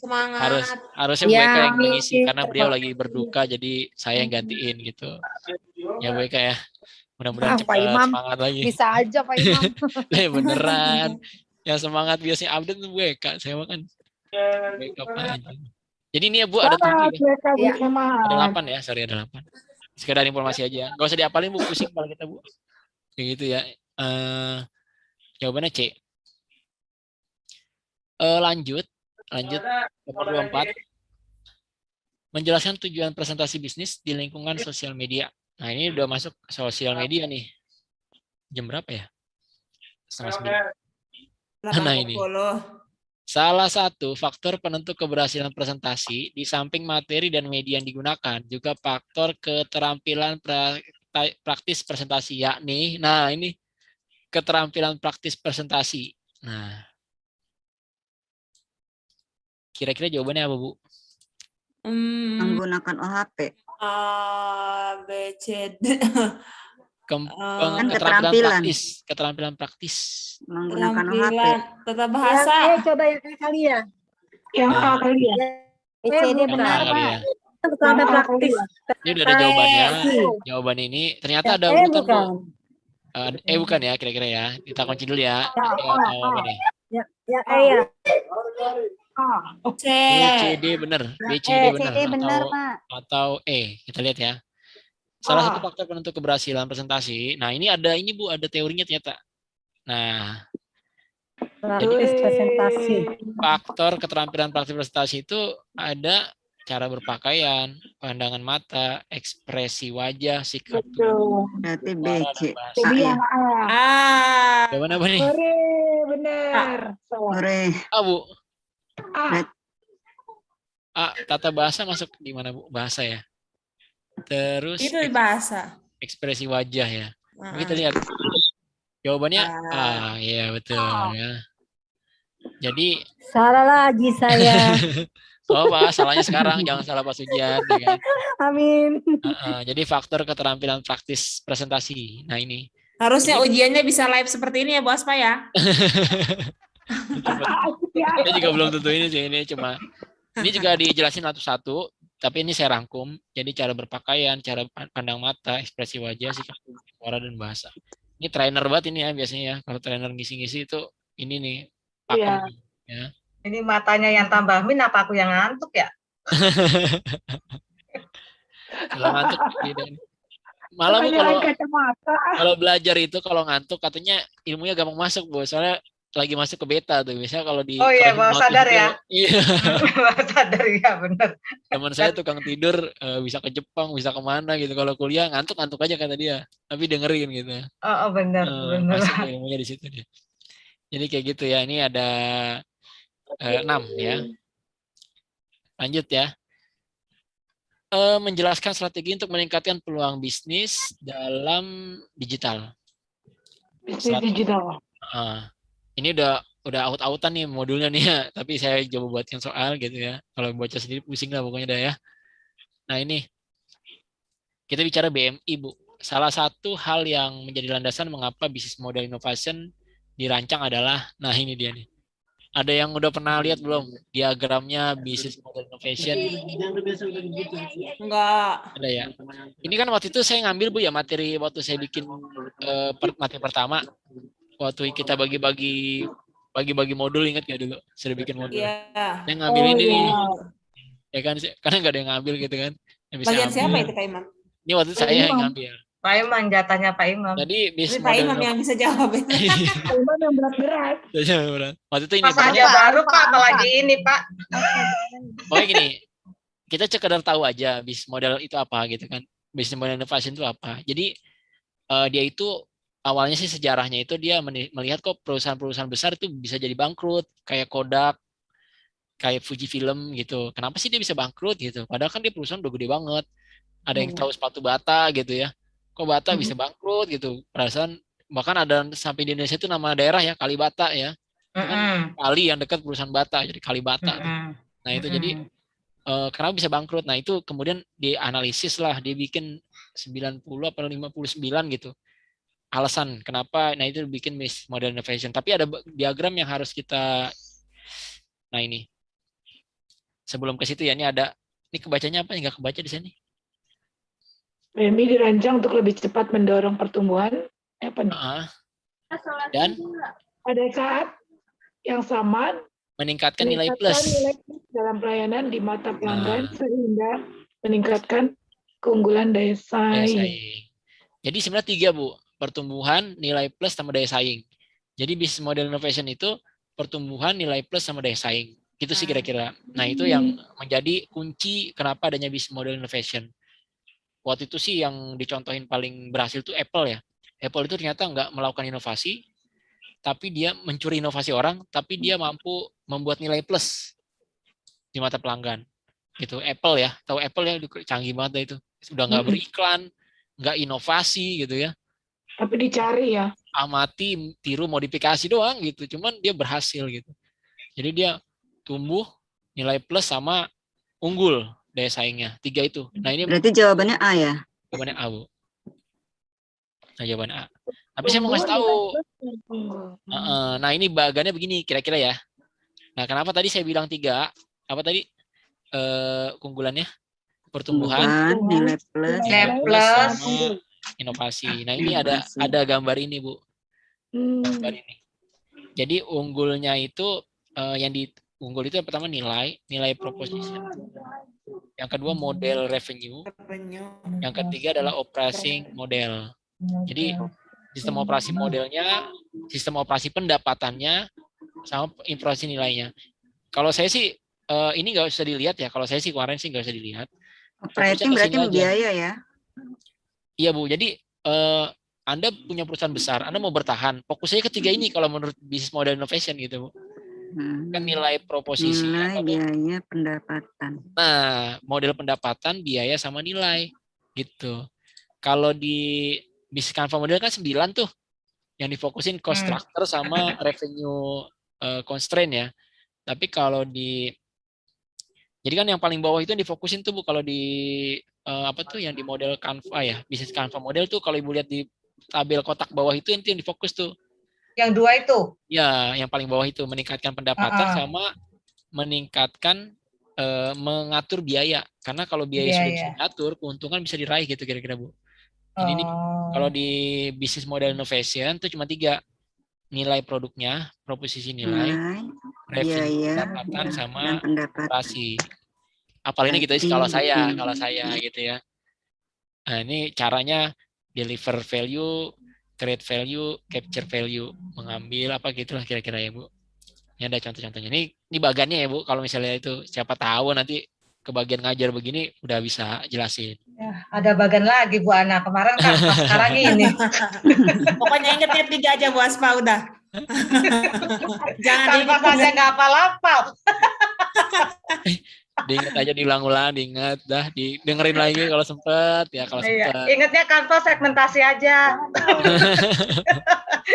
Semangat.
Harusnya Bu Eka yang mengisi karena beliau lagi berduka jadi saya yang gantiin gitu. Ya Bu Eka ya. Mudah-mudahan cepat semangat lagi.
Bisa aja Pak Imam.
Beneran. Yang semangat biasanya update tuh Bu Eka. Saya makan. Bu Eka aja. Jadi ini ya Bu ada 7 ya. Ada 8 ya. Sorry ada 8. Sekedar informasi aja. Gak usah diapalin Bu. Pusing kepala kita Bu. Kayak gitu ya. Jawabannya C. Lanjut nomor 24. Menjelaskan tujuan presentasi bisnis di lingkungan sosial media. Nah ini udah masuk sosial media nih. Jam berapa ya? 8:30. Nah ini. Salah satu faktor penentu keberhasilan presentasi di samping materi dan media yang digunakan juga faktor keterampilan praktis presentasi, yakni ini keterampilan praktis presentasi. Nah, kira-kira jawabannya apa Bu?
Menggunakan OHP.
A, B, C, D.
Kan
keterampilan praktis.
Menggunakan OHP.
Keterampilan tata
Yang
bahasa.
coba yang kali ya.
Yang A kali ya.
BCD
Yang
benar,
A kali
Pak.
ya.
Sampai
Yang A
praktis.
kali ya.
Ini udah ada jawabannya.
Eh.
Jawaban ini ternyata ada
Yang E
urutan, Bu.
bukan.
Bukan ya, kira-kira ya. Kita kunci dulu ya.
Ya,
Tahu apa nih?
Yang E ya.
A.
C.
B, C, D benar. B, C, D benar.
CD benar, Pak.
Atau E. Kita lihat ya. Salah
A.
satu faktor penentu keberhasilan presentasi. Nah, ini ada Bu, ada teorinya ternyata. Nah,
Praktis presentasi.
faktor keterampilan praktis presentasi itu ada cara berpakaian, pandangan mata, ekspresi wajah, sikap tubuh,
Betul.
Berarti B,
suara,
C,
dan bahasa.
Jadi
A ya.
yang A.
Jawaban apa nih?
Hore, benar.
Ore.
A, Bu.
A.
A, tata bahasa masuk di mana, Bu? Bahasa ya. Terus
Itu bahasa.
ekspresi wajah ya. Kita lihat. Jawabannya A, ya betul ya. Jadi
Salah lagi saya.
Pak, salahnya sekarang, jangan salah pas ujian, ya kan?
Amin.
Jadi faktor keterampilan praktis presentasi. Nah ini.
Harusnya ujiannya bisa live seperti ini ya, Bos Pak ya.
Saya juga belum tentu ini sih, ini juga dijelasin satu-satu, tapi ini saya rangkum. Jadi cara berpakaian, cara pandang mata, ekspresi wajah, sikap tubuh, suara dan bahasa. Ini trainer banget ini ya biasanya ya. Kalau trainer ngisi-ngisi itu ini nih pakem ya.
Ini matanya yang tambah min, apa aku yang ngantuk ya?
Kalau ngantuk gitu. Malah Bu, kalau belajar itu kalau ngantuk katanya ilmunya gampang masuk, Bu. Soalnya lagi masuk ke beta tuh. Biasanya kalau di
Bawah sadar ya.
Iya.
Bawah sadar ya, benar.
Teman saya tukang tidur bisa ke Jepang, bisa kemana gitu. Kalau kuliah ngantuk aja kata dia. Tapi dengerin gitu.
Benar.
Masuk ilmunya di situ dia. Jadi kayak gitu ya. Ini ada 6 ya. Lanjut ya. Menjelaskan strategi untuk meningkatkan peluang bisnis dalam digital.
Bisnis digital.
Ini udah out-outan nih modulnya nih ya, tapi saya coba buatkan soal gitu ya. Kalau baca sendiri pusing lah pokoknya dah ya. Nah ini kita bicara BMI, Bu. Salah satu hal yang menjadi landasan mengapa bisnis model innovation dirancang adalah, nah ini dia nih. Ada yang udah pernah lihat belum diagramnya bisnis model innovation?
Enggak.
Ada ya. Ini kan waktu itu saya ngambil Bu ya materi waktu saya bikin materi pertama. Waktu kita bagi-bagi modul, ingat nggak dulu? Sudah bikin modul.
Iya.
Saya ngambil ini nih. Ya kan, karena nggak ada yang ngambil gitu kan.
Bagian siapa itu Pak Iman?
Ini waktu itu saya yang ngambil.
Pak Iman, jatahnya Pak Imam.
Jadi bisnis
Pak Imam yang bisa jawab.
Pak Imam yang berat-berat.
Waktu itu ini.
Pas aja baru Pak, apalagi ini Pak.
Pokoknya gini, kita sekedar tahu aja bisnis model itu apa gitu kan. Bisnis model innovation itu apa. Jadi dia itu awalnya sih sejarahnya itu dia melihat kok perusahaan-perusahaan besar itu bisa jadi bangkrut, kayak Kodak, kayak Fujifilm gitu. Kenapa sih dia bisa bangkrut gitu? Padahal kan dia perusahaan udah gede banget. Ada yang tahu sepatu Bata gitu ya. Kok Bata bisa bangkrut gitu? Perasaan bahkan ada sampai di Indonesia itu nama daerah ya, Kalibata ya. Itu kan kali yang dekat perusahaan Bata, jadi Kalibata. Nah itu jadi kenapa bisa bangkrut? Nah itu kemudian dianalisis lah, dia bikin 90 atau 59 gitu. Alasan kenapa, nah itu bikin bisnis model innovation. Tapi ada diagram yang harus kita, nah ini. Sebelum ke situ ya, ini kebacanya apa? Nggak kebaca di sini.
BMI dirancang untuk lebih cepat mendorong pertumbuhan.
Dan
pada saat yang sama
meningkatkan nilai plus
dalam pelayanan di mata pelanggan sehingga meningkatkan keunggulan daya saing.
Jadi sebenarnya 3 Bu, pertumbuhan, nilai plus sama daya saing. Jadi bisnis model innovation itu pertumbuhan, nilai plus sama daya saing. Gitu sih kira-kira. Nah itu yang menjadi kunci kenapa adanya bisnis model innovation. Waktu itu sih yang dicontohin paling berhasil itu Apple ya. Apple itu ternyata nggak melakukan inovasi, tapi dia mencuri inovasi orang, tapi dia mampu membuat nilai plus di mata pelanggan. Gitu. Apple ya, tahu Apple ya, canggih banget itu. Sudah nggak beriklan, nggak inovasi gitu ya.
Tapi dicari ya.
Amati, tiru, modifikasi doang gitu. Cuman dia berhasil gitu. Jadi dia tumbuh, nilai plus sama unggul daya saingnya. 3 itu. Nah ini
berarti jawabannya A ya?
Jawabannya A, Bu. Nah, jawaban A. Tapi saya mau ngasih tahu. Nah, ini bagannya begini kira-kira ya. Nah, kenapa tadi saya bilang 3? Apa tadi? Keunggulannya? Pertumbuhan,
nilai plus,
Nilai plus.
sama inovasi. Nah, ini ada gambar ini, Bu. Gambar ini. Jadi unggulnya itu unggul itu yang pertama nilai proposition. Yang kedua model revenue. Yang ketiga adalah operating model. Jadi sistem operasi modelnya, sistem operasi pendapatannya, sama informasi nilainya. Kalau saya sih ini nggak usah dilihat ya. Kalau saya sih kemarin sih nggak usah dilihat.
Operating berarti biaya ya?
Iya Bu. Jadi Anda punya perusahaan besar, Anda mau bertahan. Fokusnya ketiga ini kalau menurut bisnis model innovation gitu Bu. Kan nilai proposisi.
Nilai, biaya, pendapatan.
Nah, model pendapatan, biaya sama nilai gitu. Kalau di bisnis Canva model kan 9 tuh yang difokusin cost structure sama revenue constraint ya. Tapi kalau jadi kan yang paling bawah itu yang difokusin tuh Bu, kalau di apa tuh yang di model Canva ya, bisnis Canva model tuh kalau Ibu lihat di tabel kotak bawah itu yang difokus tuh.
Yang 2 itu?
Ya, yang paling bawah itu meningkatkan pendapatan sama meningkatkan mengatur biaya. Karena kalau biaya sudah bisa diatur, keuntungan bisa diraih gitu kira-kira Bu. Jadi ini kalau di bisnis model innovation itu cuma 3. Nilai produknya, proposisi nilai, revenue, pendapatan sama operasi. Apalagi gitu sih kalau saya gitu ya. Nah, ini caranya deliver value, create value, capture value, mengambil apa gitulah kira-kira ya Bu. Ini ada contoh-contohnya. Ini bagannya ya Bu. Kalau misalnya itu siapa tahu nanti kebagian ngajar begini udah bisa jelasin.
Ya, ada bagan lagi Bu Ana. Kemarin kan sekarang ini.
Pokoknya inget-inget 3 aja Bu Aspa udah. Jangan
Tanpa saja nggak hafal-hafal.
Diingat aja, diulang-ulang, diingat, dah didengerin lagi kalau sempet ya, kalau sempet.
Ingatnya kantor segmentasi aja.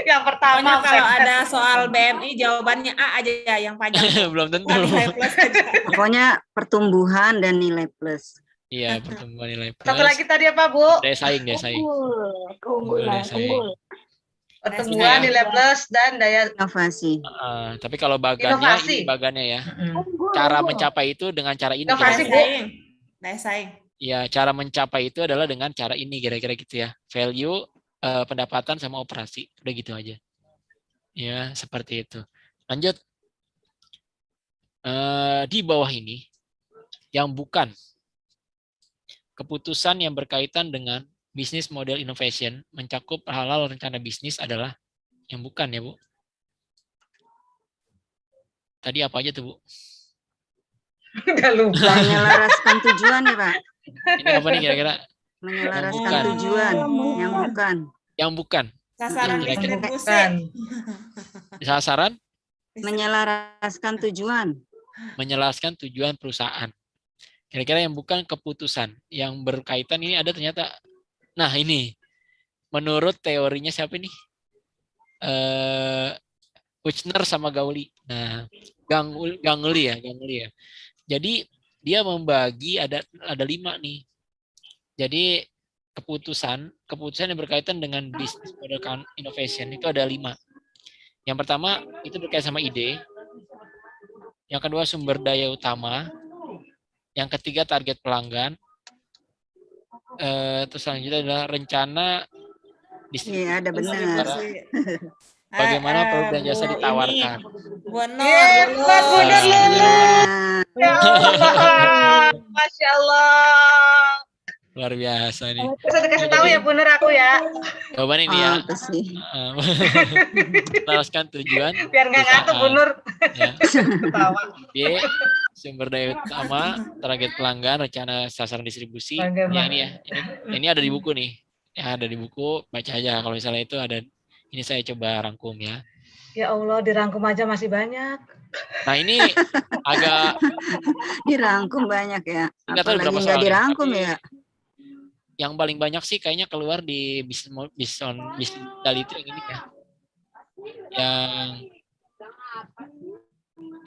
Yang pertama.
Pokoknya kalau ada soal BMI jawabannya A aja ya, yang panjang.
Belum tentu.
Nilai plus aja.
Pokoknya pertumbuhan dan nilai plus.
Iya, pertumbuhan nilai plus.
Satu lagi tadi apa Bu?
Daya saing.
Keunggulan, unggul.
Pertumbuhan, nilai plus, dan daya
inovasi.
Tapi kalau bagannya, ini bagannya ya. Cara mencapai itu dengan cara ini.
Inovasi, Bu.
Daya saing.
Ya, cara mencapai itu adalah dengan cara ini, kira-kira gitu ya. Value, pendapatan, sama operasi. Udah gitu aja. Ya, seperti itu. Lanjut. Di bawah ini, yang bukan keputusan yang berkaitan dengan bisnis model innovation mencakup hal-hal rencana bisnis adalah yang bukan ya Bu. Tadi apa aja tuh Bu?
Udah lupa.
Menyelaraskan tujuan ya Pak.
Ini apa nih kira-kira?
Menyelaraskan tujuan yang bukan.
Yang bukan.
Sasaran distribusi.
Sasaran?
Menyelaraskan tujuan.
Menyelaraskan tujuan perusahaan. Kira-kira yang bukan keputusan yang berkaitan ini ada ternyata. Nah ini, menurut teorinya siapa nih? Kushner sama Gauli. Nah, Gauli ya. Jadi dia membagi ada 5 nih. Jadi keputusan yang berkaitan dengan bisnis model innovation itu ada 5. Yang pertama itu berkaitan sama ide. Yang kedua sumber daya utama. Yang ketiga target pelanggan. Terus selanjutnya adalah rencana distribusi.
Iya, ada benar.
Bagaimana produk dan jasa ditawarkan.
Hebat, benar lulus. Ya Allah. Masya Allah.
Luar biasa nih.
Bisa dikasih tahu ya bener aku ya.
Jawaban ini ya. Meneruskan tujuan.
Biar nggak ngantuk bener.
Ya. B, sumber daya utama, target pelanggan, rencana sasaran distribusi. Ya, ini ya. Ini ada di buku nih. Ya, ada di buku. Baca aja kalau misalnya itu ada. Ini saya coba rangkum ya.
Ya Allah, dirangkum aja masih banyak.
Nah ini agak
dirangkum banyak ya.
Apalagi
nggak dirangkum ya.
Yang paling banyak sih kayaknya keluar di bisnis modality yang ini ya.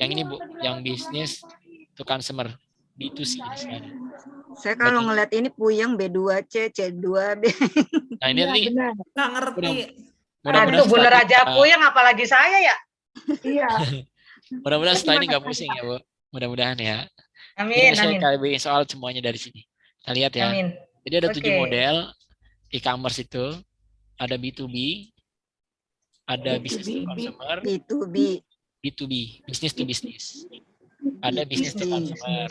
Yang ini Bu, yang bisnis to consumer B2C sekarang.
Saya kalau ngeliat ini puyeng B2C, C2B.
Nah, ini
Iya,
nanti
benar.
Nggak ngerti.
mudah-mudahan
Aduh, Bu Nur
setelah
aja
kita-
puyeng apalagi saya ya.
Iya.
mudah-mudahan setelah ini nggak pusing ya, Bu. Mudah-mudahan ya.
Amin,
Jadi saya
amin.
KBBI soal semuanya dari sini. Kita lihat ya.
Amin.
Jadi ada 7
Oke.
model e-commerce itu. Ada B2B, ada business to consumer,
B2B.
B2B, business to business. Ada business to consumer,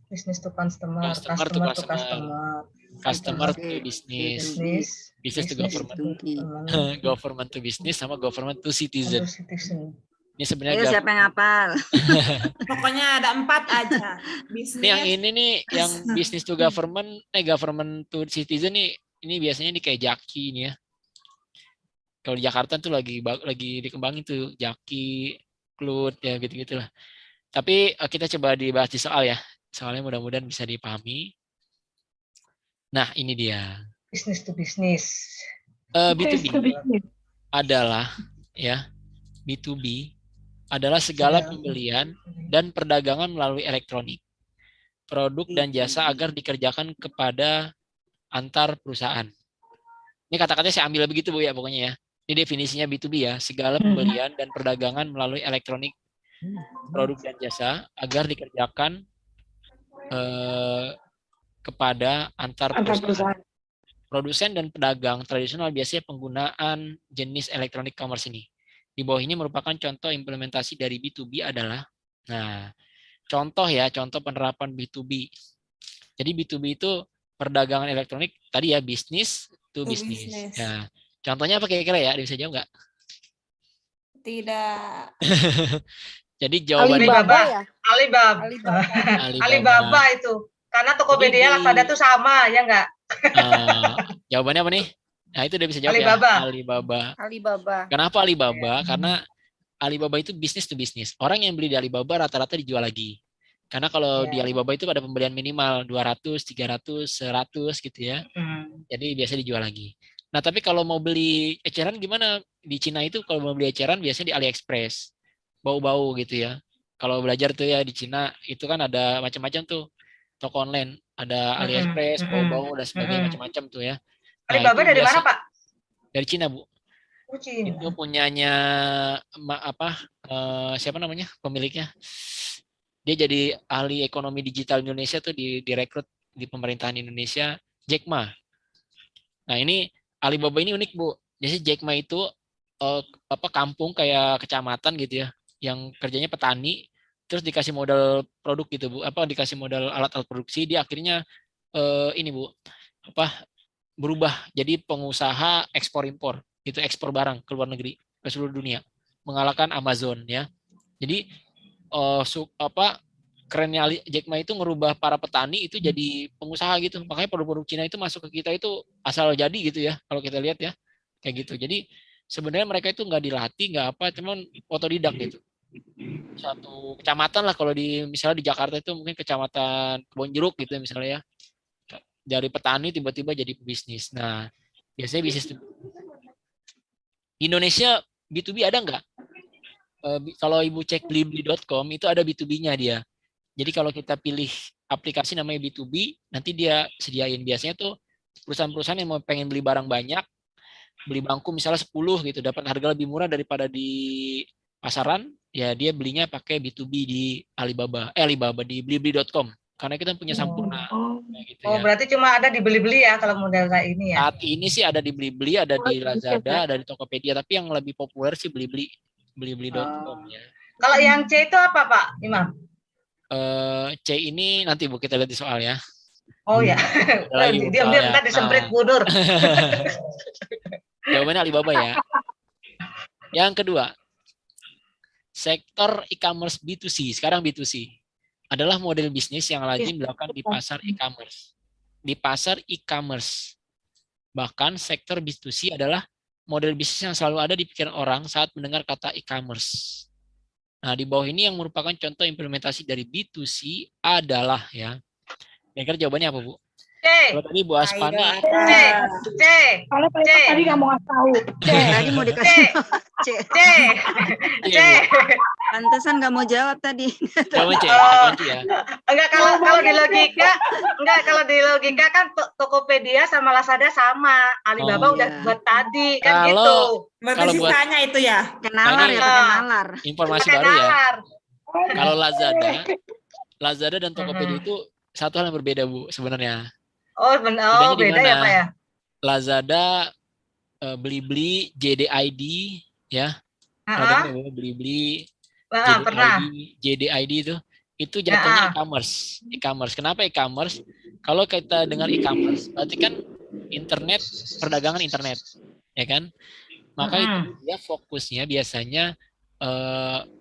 Business to customer,
Customer to
customer to
customer.
customer,
customer to
Oke.
business,
business,
business to government,
B2B.
government to business, sama government to citizen.
untuk citizen.
Ini sebenarnya
Ayo siapa yang hafal?
Pokoknya ada 4 aja.
ini yang
Bisnis.
ini nih yang business to government, government to citizen nih, ini biasanya nih kayak Jaki nih ya. Kalau di Jakarta tuh lagi dikembangin tuh Jaki, Klut ya gitu-gitulah. Tapi kita coba dibahas di soal ya. Soalnya mudah-mudahan bisa dipahami. Nah, ini dia.
Business to business.
Business to
B2B
business.
adalah ya, B2B adalah segala pembelian dan perdagangan melalui elektronik, produk dan jasa agar dikerjakan kepada antar perusahaan. Ini kata-katanya saya ambil begitu Bu ya pokoknya ya. Ini definisinya B2B ya, segala pembelian dan perdagangan melalui elektronik, produk dan jasa agar dikerjakan kepada antar
Antar
perusahaan.
perusahaan.
Produsen dan pedagang tradisional biasanya penggunaan jenis elektronik commerce ini. Di bawah ini merupakan contoh implementasi dari B2B adalah, nah, contoh ya, contoh penerapan B2B. Jadi B2B itu perdagangan elektronik, tadi ya, business to
To
business.
business.
Ya, contohnya apa kira-kira ya? Bisa jawab nggak?
Tidak.
Jadi jawabannya
Alibaba.
ya?
Alibaba. Alibaba itu. Karena Tokopedia, Lazada tuh sama, ya enggak?
Jawabannya apa nih? Nah, itu udah bisa jawab
Alibaba.
ya. Alibaba.
Alibaba.
Kenapa Alibaba? Karena Alibaba itu bisnis to bisnis. Orang yang beli di Alibaba rata-rata dijual lagi. Karena kalau di Alibaba itu ada pembelian minimal 200, 300, 100 gitu ya. Jadi biasa dijual lagi. Nah, tapi kalau mau beli eceran gimana? Di Cina itu kalau mau beli eceran biasanya di AliExpress. Bau-bau gitu ya. Kalau belajar tuh ya di Cina itu kan ada macam-macam tuh toko online. Ada AliExpress, bau-bau dan sebagainya macam-macam tuh ya. Nah,
Alibaba
itu
dari
biasa-
mana, Pak?
Dari Cina, Bu.
Oh, Cina.
Itu punyanya siapa namanya pemiliknya? Dia jadi ahli ekonomi digital Indonesia tuh direkrut di pemerintahan Indonesia, Jack Ma. Nah, ini Alibaba ini unik, Bu. Jadi Jack Ma itu kampung kayak kecamatan gitu ya, yang kerjanya petani, terus dikasih modal produk gitu, Bu. Dikasih modal alat-alat produksi, dia akhirnya ini, Bu. Berubah jadi pengusaha ekspor impor, itu ekspor barang ke luar negeri, ke seluruh dunia, mengalahkan Amazon ya. Jadi kerennya Jack Ma itu ngerubah para petani itu jadi pengusaha gitu. Makanya produk-produk Cina itu masuk ke kita itu asal jadi gitu ya. Kalau kita lihat ya kayak gitu. Jadi sebenarnya mereka itu nggak dilatih, nggak apa, cuman otodidak gitu. Satu kecamatan lah kalau misalnya di Jakarta itu mungkin kecamatan Kebonjeruk gitu misalnya ya. Dari petani tiba-tiba jadi pebisnis. Nah, biasanya bisnis di Indonesia B2B ada nggak? Kalau Ibu cek blibli.com itu ada B2B-nya dia. Jadi kalau kita pilih aplikasi namanya B2B, nanti dia sediain. Biasanya tuh perusahaan-perusahaan yang mau pengen beli barang banyak, beli bangku misalnya 10 gitu, dapat harga lebih murah daripada di pasaran, ya dia belinya pakai B2B di Alibaba di blibli.com. Karena kita punya Sampurna. Gitu
Oh,
ya.
berarti cuma ada di beli-beli ya kalau model kayak ini ya?
Saat ini sih ada di Blibli, ada di Lazada, ada di Tokopedia, tapi yang lebih populer sih blibli.com ya.
Kalau yang C itu apa, Pak Imam?
C ini nanti Bu kita lihat di soal ya.
Oh ya, diam-diam ntar disemprit Bu Nur.
Jawabannya Alibaba ya. Yang kedua, sektor e-commerce B2C, sekarang B2C, adalah model bisnis yang lazim dilakukan di pasar e-commerce. Di pasar e-commerce. Bahkan sektor B2C adalah model bisnis yang selalu ada di pikiran orang saat mendengar kata e-commerce. Nah, di bawah ini yang merupakan contoh implementasi dari B2C adalah ya. Kira-kira jawabannya apa, Bu?
C
Kalau tadi Bu Aspani,
C. C.
Kalau Pak Iman tadi nggak mau ngasih tahu.
Tadi mau dikasih C.
C. C.
Pantesan nggak mau jawab tadi.
jawaban C, kunci ya.
Enggak, kalau di logika, kalau di logika kan Tokopedia sama Lazada sama. Alibaba
Oh,
udah
iya.
buat tadi kan
Kalau-
gitu.
Berarti
Kalau buat-
sisanya itu ya.
Kenalar ya, pakai nalar.
Informasi
Pakai
baru ya.
nalar.
Kalau Lazada dan Tokopedia itu satu hal yang berbeda Bu sebenarnya.
Oh,
Bedanya di
beda ya
mana?
Pak ya?
Lazada Blibli, JDID ya.
Heeh.
Ada Blibli,
Pernah.
JDID itu jatuhnya e-commerce. Kenapa e-commerce? Kalau kita dengar e-commerce, berarti kan internet, perdagangan internet, ya kan? Maka itu dia fokusnya biasanya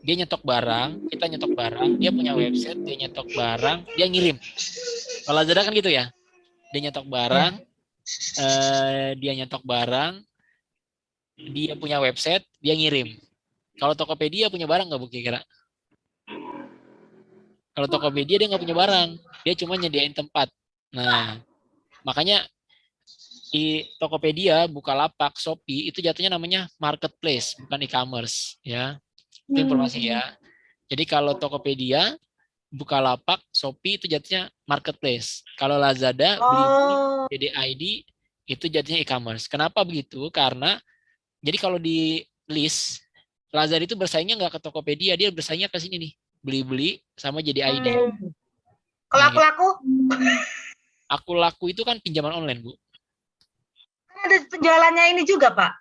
dia nyetok barang, kita nyetok barang, dia punya website, dia nyetok barang, dia ngirim. Kalau Lazada kan gitu ya, dia nyetok barang, dia punya website, dia ngirim. Kalau Tokopedia punya barang nggak Bu kira-kira? Kalau Tokopedia dia nggak punya barang, dia cuma nyediain tempat. Nah, makanya di Tokopedia, Bukalapak, Shopee itu jatuhnya namanya marketplace, bukan e-commerce, ya. Itu informasi ya. Jadi kalau Tokopedia, Bukalapak, Shopee itu jatuhnya marketplace. Kalau Lazada, Blibli, JDID itu jatuhnya e-commerce. Kenapa begitu? Karena jadi kalau di list Lazada itu bersaingnya nggak ke Tokopedia, dia bersaingnya ke sini nih, Blibli sama JDID.
Kalau aku
Aku laku itu kan pinjaman online, Bu.
kan ada penjualannya ini juga Pak.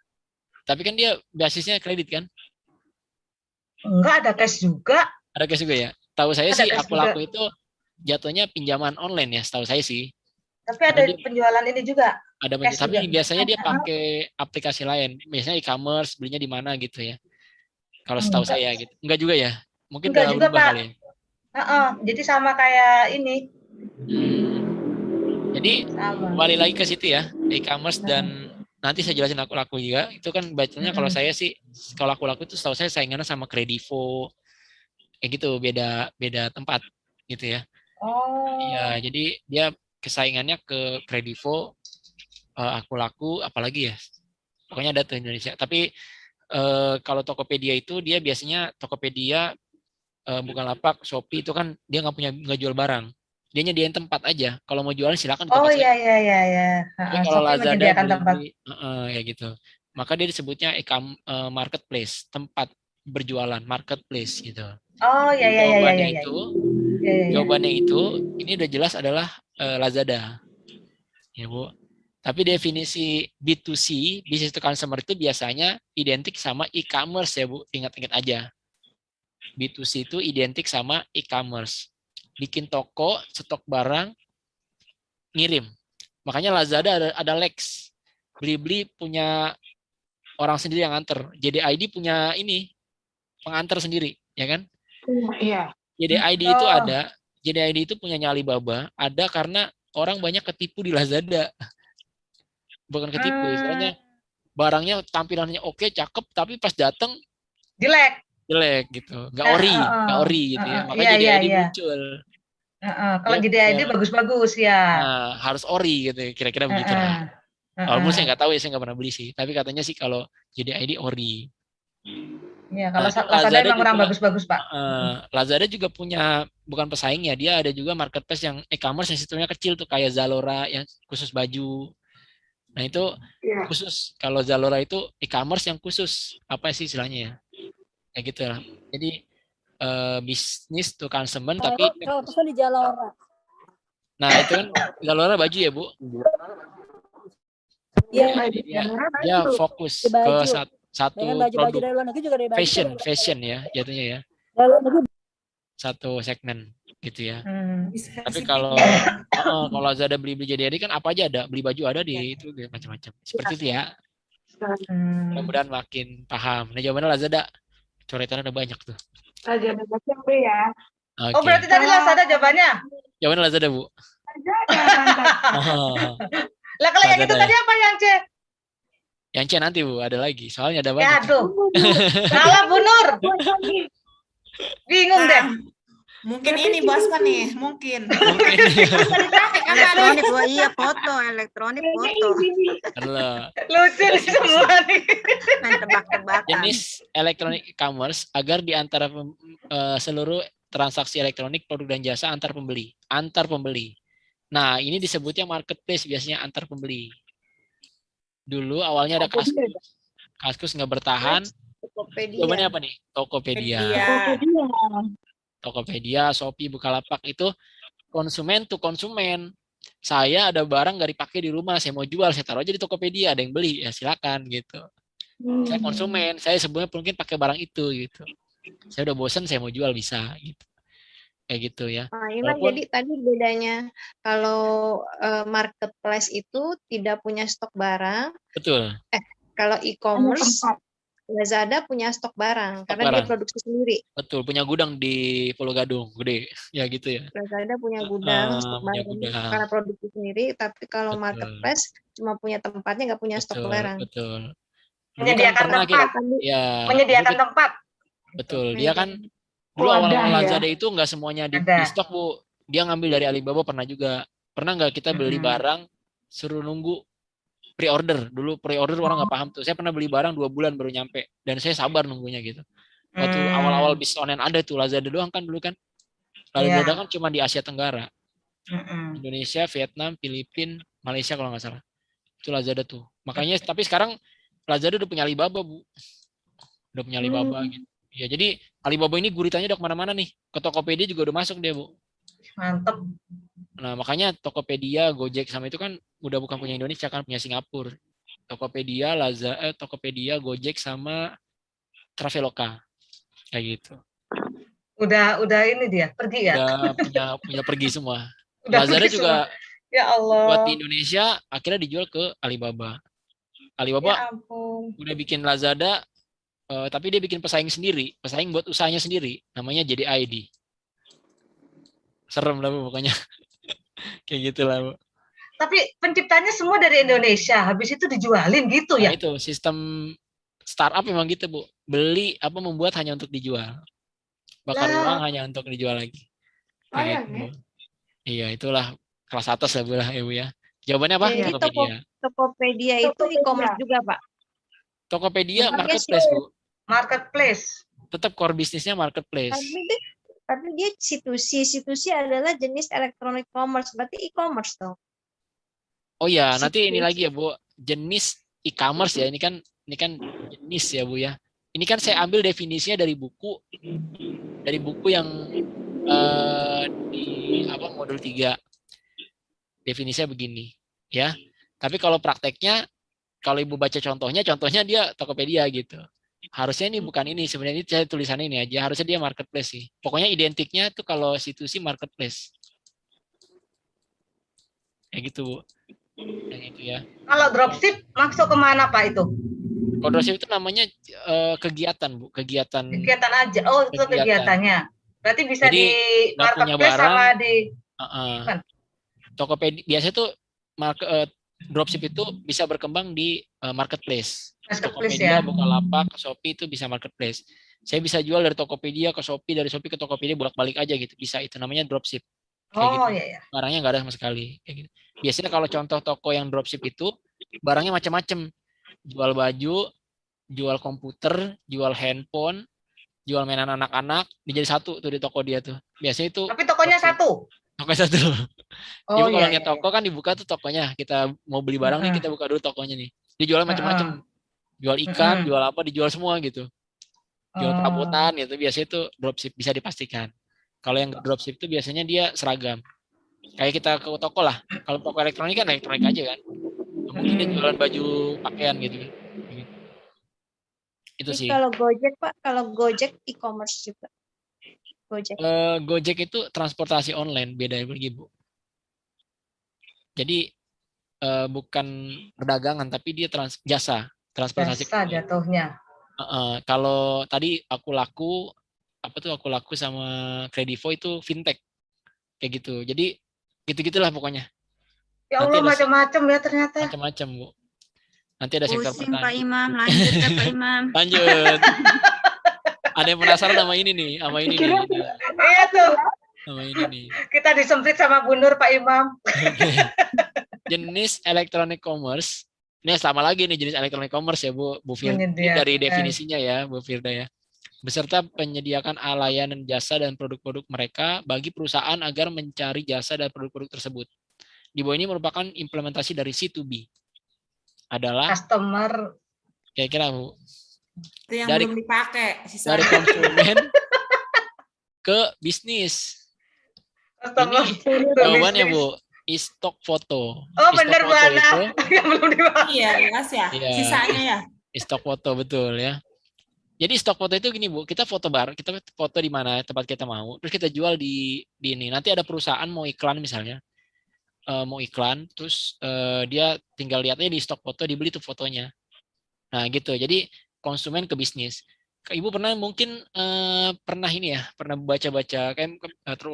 Tapi kan dia basisnya kredit kan?
Enggak, ada cash juga.
Ada cash juga ya? Tahu saya
Ada
sih
cash
aku
juga.
laku itu jatuhnya pinjaman online ya, setahu saya sih.
Tapi ada
Jadi-
penjualan ini juga.
Ada
Cash
tapi
juga.
biasanya dia pakai aplikasi lain. Biasanya e-commerce, belinya di mana gitu ya. Kalau setahu
Enggak.
saya gitu. Enggak juga ya? Mungkin
Enggak
udah
juga,
berubah
Pak.
kali ya.
Jadi sama kayak ini.
Jadi
Sama.
kembali lagi ke situ ya, e-commerce dan nanti saya jelasin aku laku juga. Itu kan bacanya kalau saya sih, kalau aku laku itu setahu saya saingannya sama Kredivo. Kayak gitu, beda tempat gitu ya.
Oh.
Iya, jadi dia kesaingannya ke Kredivo, aku laku, apalagi ya. Pokoknya ada tuh Indonesia. Tapi kalau Tokopedia itu dia biasanya Tokopedia Bukalapak, Shopee itu kan dia nggak jual barang. Dia nyediain tempat aja. Kalau mau jualan silakan ke
Oh
tempat saya.
iya.
Tapi kalau
Shopee
Lazada
menyediakan tempat.
ya gitu. Maka dia disebutnya marketplace, tempat berjualan, marketplace gitu.
Oh iya.
Jawabannya
Iya.
itu,
Iya.
jawabannya itu ini udah jelas adalah Lazada. Ya, Bu. Tapi definisi B2C, business to consumer itu biasanya identik sama e-commerce ya, Bu. Ingat-ingat aja. B2C itu identik sama e-commerce. Bikin toko, stok barang, ngirim. Makanya Lazada ada Lex. Blibli punya orang sendiri yang nganter. JDID punya ini, pengantar sendiri, ya kan?
Iya.
JDID itu ada. JDID itu punya Alibaba. Ada karena orang banyak ketipu di Lazada. Bukan ketipu, istilahnya barangnya tampilannya oke, cakep, tapi pas datang jelek gitu, nggak ori gitu ya. Makanya JDID muncul.
Kalau JDID bagus-bagus ya.
Nah, harus ori gitu, kira-kira begitu lah. Walaupun saya nggak tahu ya, saya nggak pernah beli sih. Tapi katanya sih kalau JDID ori.
Iya, kalau
Nah,
Lazada emang orang bagus-bagus Pak.
Lazada juga punya bukan pesaingnya, dia ada juga marketplace yang e-commerce yang sistemnya kecil tuh kayak Zalora yang khusus baju. Nah itu khusus. Kalau Zalora itu e-commerce yang khusus apa sih istilahnya ya? Kayak gitu lah. Jadi bisnis to consumer tapi
Kalau pesan di Jalora.
nah itu kan Zalora baju ya Bu.
Iya.
Dia fokus
Di baju.
ke satu
Dengan baju-baju
produk
dari luar negeri juga dari baju.
fashion ya jatuhnya ya.
Dari luar negeri.
Satu segmen gitu ya.
Bisa
Tapi
sih.
kalau Lazada beli JDID kan apa aja ada, beli baju ada di itu macam-macam. Seperti itu ya. Mudah-mudahan makin paham. Nah jawabannya Lazada. Coretannya ada banyak tuh.
Lazada baca B ya.
Oke.
Oh berarti tadi Lazada jawabannya?
Jawabannya Lazada Bu.
Lazada mantap.
Lah kalau yang itu
Lazada.
tadi apa yang C?
Yang C nanti Bu, ada lagi. Soalnya ada
Ya
banyak.
aduh. Salah Bu Nur. Bingung deh.
Mungkin ini Bu Asma nih, mungkin.
Mungkin.
Tadi capek
Elektronik, wah iya foto, elektronik foto.
Halo.
Lucu nih semua nih.
Main tebak-tebakan.
Jenis electronic e-commerce agar di antara seluruh transaksi elektronik produk dan jasa antar pembeli. Nah, ini disebutnya marketplace biasanya antar pembeli. Dulu awalnya ada Kaskus nggak bertahan. Jawabannya apa nih? Tokopedia. Tokopedia, Shopee, Bukalapak itu konsumen to konsumen. Saya ada barang nggak dipakai di rumah, saya mau jual, saya taruh aja di Tokopedia, ada yang beli, ya silakan gitu. Saya konsumen, saya sebenarnya mungkin pakai barang itu gitu. Saya udah bosan, saya mau jual bisa gitu. Kayak gitu ya.
Iman, jadi tadi bedanya kalau marketplace itu tidak punya stok barang.
Betul.
Kalau e-commerce Lazada punya stok barang karena dia produksi sendiri.
Betul, punya gudang di Pulau Gadung, gede, ya gitu ya.
Lazada punya gudang stok barang karena produksi sendiri, tapi kalau marketplace cuma punya tempatnya, nggak punya stok barang.
Betul.
Menyediakan tempat.
Ya,
menyediakan tempat.
Betul, dia kan dulu awal-awal Lazada itu nggak semuanya di stok, Bu. Dia ngambil dari Alibaba pernah juga. Pernah nggak kita beli barang suruh nunggu pre-order. Dulu pre-order orang nggak paham tuh. Saya pernah beli barang 2 bulan baru nyampe. Dan saya sabar nunggunya gitu. Waktu awal-awal bisnis online ada tuh. Lazada doang kan dulu kan. Lazada kan cuma di Asia Tenggara. Indonesia, Vietnam, Filipina, Malaysia kalau nggak salah. Itu Lazada tuh. Makanya, tapi sekarang Lazada udah punya Alibaba, Bu. Udah punya Alibaba gitu. Ya, jadi Alibaba ini guritanya udah kemana-mana nih. Ke Tokopedia juga udah masuk dia, Bu.
Mantap.
Nah, makanya Tokopedia, Gojek sama itu kan udah bukan punya Indonesia, kan punya Singapura. Tokopedia, Tokopedia, Gojek sama Traveloka. Kayak gitu.
Udah ini dia, pergi ya?
Udah punya pergi semua.
Lazada
juga
semua. Ya Allah.
Buat di Indonesia akhirnya dijual ke Alibaba. Alibaba udah bikin Lazada, tapi dia bikin pesaing sendiri, pesaing buat usahanya sendiri, namanya JDID. Serem lah Bu, pokoknya. Kayak gitulah Bu.
Tapi penciptanya semua dari Indonesia, habis itu dijualin gitu ya?
Nah, itu sistem startup memang gitu Bu. Beli apa membuat hanya untuk dijual. Bakar uang hanya untuk dijual lagi. Kayak gitu. Iya, itulah kelas atas lah Bu lah ya Bu ya. Jawabannya apa?
Jadi
Tokopedia.
Tokopedia itu e-commerce juga, Pak?
Tokopedia marketplace Bu.
Marketplace.
Tetap core bisnisnya marketplace.
Tapi dia situsi adalah jenis electronic commerce, berarti e-commerce dong.
Oh ya, nanti ini lagi ya Bu, jenis e-commerce ya. Ini kan jenis ya Bu ya. Ini kan saya ambil definisinya dari buku yang di modul 3. Definisinya begini ya. Tapi kalau prakteknya, kalau Ibu baca contohnya dia Tokopedia gitu. Harusnya ini bukan ini, sebenarnya ini saya tulisannya ini aja. Harusnya dia marketplace sih. Pokoknya identiknya tuh kalau situsi marketplace. Kayak gitu Bu. Yang itu ya.
Kalau dropship masuk kemana Pak itu?
Kalau dropship itu namanya kegiatan Bu, kegiatan
aja. Oh, itu kegiatannya. Berarti bisa
jadi,
di marketplace sama di
Tokopedia. Biasanya tuh dropship itu bisa berkembang di marketplace. Tokopedia, Bukalapak, Shopee itu bisa marketplace. Saya bisa jual dari Tokopedia ke Shopee, dari Shopee ke Tokopedia, bolak-balik aja gitu. Bisa, itu namanya dropship. Kayak gitu.
Iya.
Barangnya nggak ada sama sekali. Kayak gitu. Biasanya kalau contoh toko yang dropship itu barangnya macam-macam. Jual baju, jual komputer, jual handphone, jual mainan anak-anak, dijadi satu tuh di toko dia tuh. Biasanya itu.
Tapi tokonya satu.
Tokonya satu. Ibu kalau lihat toko kan dibuka tuh tokonya. Kita mau beli barang nih, kita buka dulu tokonya nih. Dijual macam-macam. Jual ikan, jual apa, dijual semua gitu. Jual perabotan gitu. Biasanya itu dropship, bisa dipastikan. Kalau yang dropship itu biasanya dia seragam. Kayak kita ke toko lah. Kalau toko elektronik kan elektronik aja kan. Mungkin dia jualan baju pakaian gitu. Itu sih.
Kalau Gojek Pak, kalau Gojek e-commerce juga. Gojek.
Gojek itu transportasi online, beda lagi Bu. Jadi bukan perdagangan, tapi dia jasa transportasi.
Jasa jatuhnya.
Kalau tadi aku laku sama Kredivo itu fintech kayak gitu. Jadi gitu-gitulah pokoknya.
Ya Allah, macam-macam ya ternyata.
Macam-macam Bu. Nanti ada sektor
Pusing
pertanian.
Pak Imam, lanjut ya Pak Imam.
Lanjut. Ada yang penasaran sama ini nih, sama ini nih.
Iya tuh.
Sama ini nih.
Kita disemprit sama Bu Nur, Pak Imam.
Jenis electronic commerce. Ini sama lagi nih jenis electronic commerce ya Bu Firda. Ini dari definisinya ya Bu Firda ya. Beserta penyediakan layanan jasa dan produk-produk mereka bagi perusahaan agar mencari jasa dan produk-produk tersebut. Di bawah ini merupakan implementasi dari C2B. Adalah
customer.
Kira-kira Bu.
Itu yang
Dari-
belum dipakai.
Dari konsumen ke bisnis.
Customer.
Ini jawabannya Bu, stock foto.
Oh
Stock
benar Bu
foto
Ana.
itu
Yang belum dipakai.
Iya, jelas ya.
Iya.
Sisanya ya.
stok foto betul ya. Jadi stok foto itu gini Bu, kita foto bareng, kita foto di mana tempat kita mau, terus kita jual di ini. Nanti ada perusahaan mau iklan misalnya, mau iklan, terus dia tinggal lihatnya di stok foto, dibeli tuh fotonya. Nah gitu. Jadi konsumen ke bisnis. Ibu pernah mungkin pernah ini ya, pernah baca-baca kayak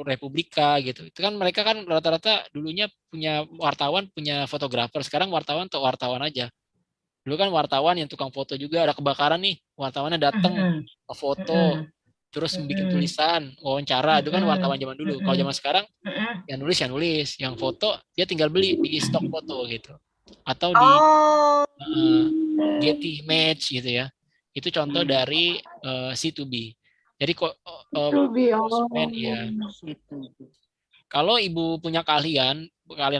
Republika gitu. Itu kan mereka kan rata-rata dulunya punya wartawan, punya fotografer. Sekarang wartawan atau wartawan aja. Dulu kan wartawan yang tukang foto juga, ada kebakaran nih, wartawannya datang ke foto, terus bikin tulisan, wawancara. Itu kan wartawan zaman dulu. Kalau zaman sekarang yang nulis, yang foto dia tinggal beli di stok foto gitu. Atau di Getty Image gitu ya. Itu contoh dari C2B. Jadi konsumen ya. Kalau Ibu punya kalian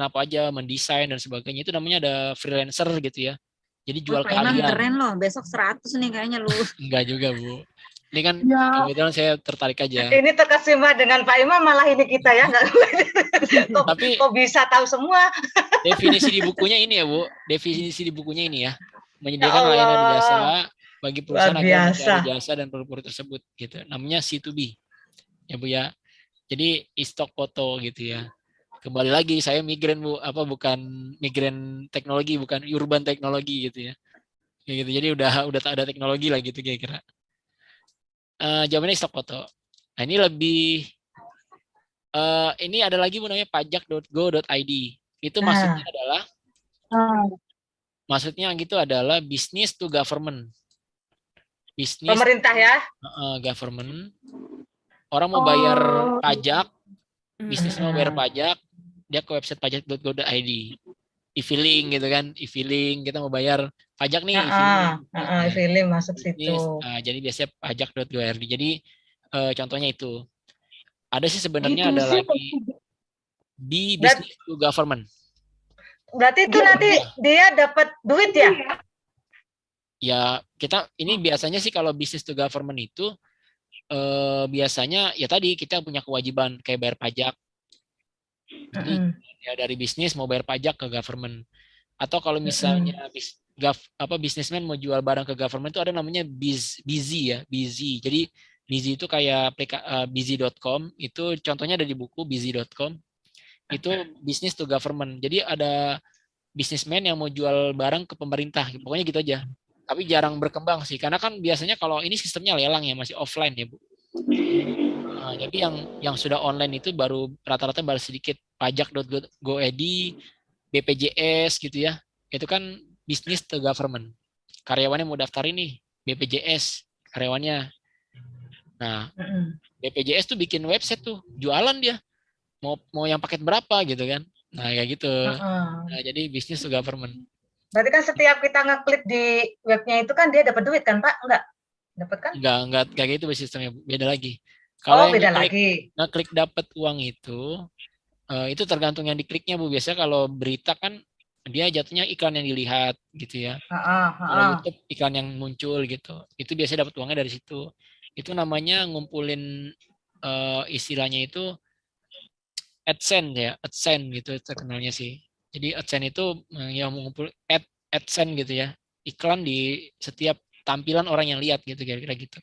apa aja, mendesain dan sebagainya, itu namanya ada freelancer gitu ya. Jadi jual
Pak Imam
keahlian.
keren loh, besok 100 nih kayaknya lu.
Enggak juga Bu. Ini kan
Ya.
kebetulan saya tertarik aja.
Ini terkesima dengan Pak Imam, malah ini kita ya.
Tapi
kok bisa tahu semua?
definisi di bukunya ini ya Bu. Definisi di bukunya ini ya. Menyediakan
Ya Allah.
layanan jasa bagi perusahaan
Luar
agar
biasa.
mencari jasa dan produk-produk tersebut gitu. Namanya C2B. Ya Bu ya. Jadi stock foto gitu ya. Kembali lagi saya migran Bu, bukan migran teknologi, bukan urban teknologi gitu ya. Kayak gitu. Jadi udah tak ada teknologi lah gitu kira-kira. Jawabannya stock foto. Nah, ini lebih ini ada lagi namanya pajak.go.id. Itu maksudnya adalah adalah business to government. Bisnis
Pemerintah ya.
Government. Orang mau bayar pajak, bisnis mau bayar pajak, dia ke website pajak.go.id. E-filing gitu kan, e-filing kita mau bayar pajak nih,
E-filing masuk situ.
Jadi biasanya pajak.go.id. Jadi contohnya itu. Ada sih sebenarnya ada lagi di business to government.
Berarti itu nanti dia dapat duit ya?
Ya, kita ini biasanya sih kalau business to government itu biasanya ya tadi kita punya kewajiban kayak bayar pajak. Jadi ya dari bisnis mau bayar pajak ke government. Atau kalau misalnya bisnismen mau jual barang ke government itu ada namanya Busy ya, Busy. Jadi Busy itu kayak busy.com, itu contohnya ada di buku busy.com. Itu business to government. Jadi ada bisnismen yang mau jual barang ke pemerintah, pokoknya gitu aja. Tapi jarang berkembang sih, karena kan biasanya kalau ini sistemnya lelang ya, masih offline ya Bu. Jadi yang sudah online itu baru rata-rata baru sedikit. Pajak.go.id, BPJS gitu ya. Itu kan business to government. Karyawannya mau daftar ini BPJS karyawannya. Nah, BPJS tuh bikin website tuh, jualan dia. Mau yang paket berapa gitu kan. Nah, kayak gitu. Nah, jadi business to government.
Berarti kan setiap kita ngeklik di webnya itu kan dia dapat duit kan Pak? Enggak? Dapat kan?
Enggak kayak gitu sistemnya, beda lagi. Kalau yang
beda lagi.
Ngeklik dapat uang itu tergantung yang dikliknya Bu. Biasanya kalau berita kan dia jatuhnya iklan yang dilihat gitu ya. Kalau YouTube iklan yang muncul gitu. Itu biasanya dapat uangnya dari situ. Itu namanya ngumpulin istilahnya itu AdSense ya, AdSense gitu terkenalnya sih. Jadi AdSense itu yang mengumpul AdSense gitu ya, iklan di setiap tampilan orang yang lihat gitu kira-kira gitu.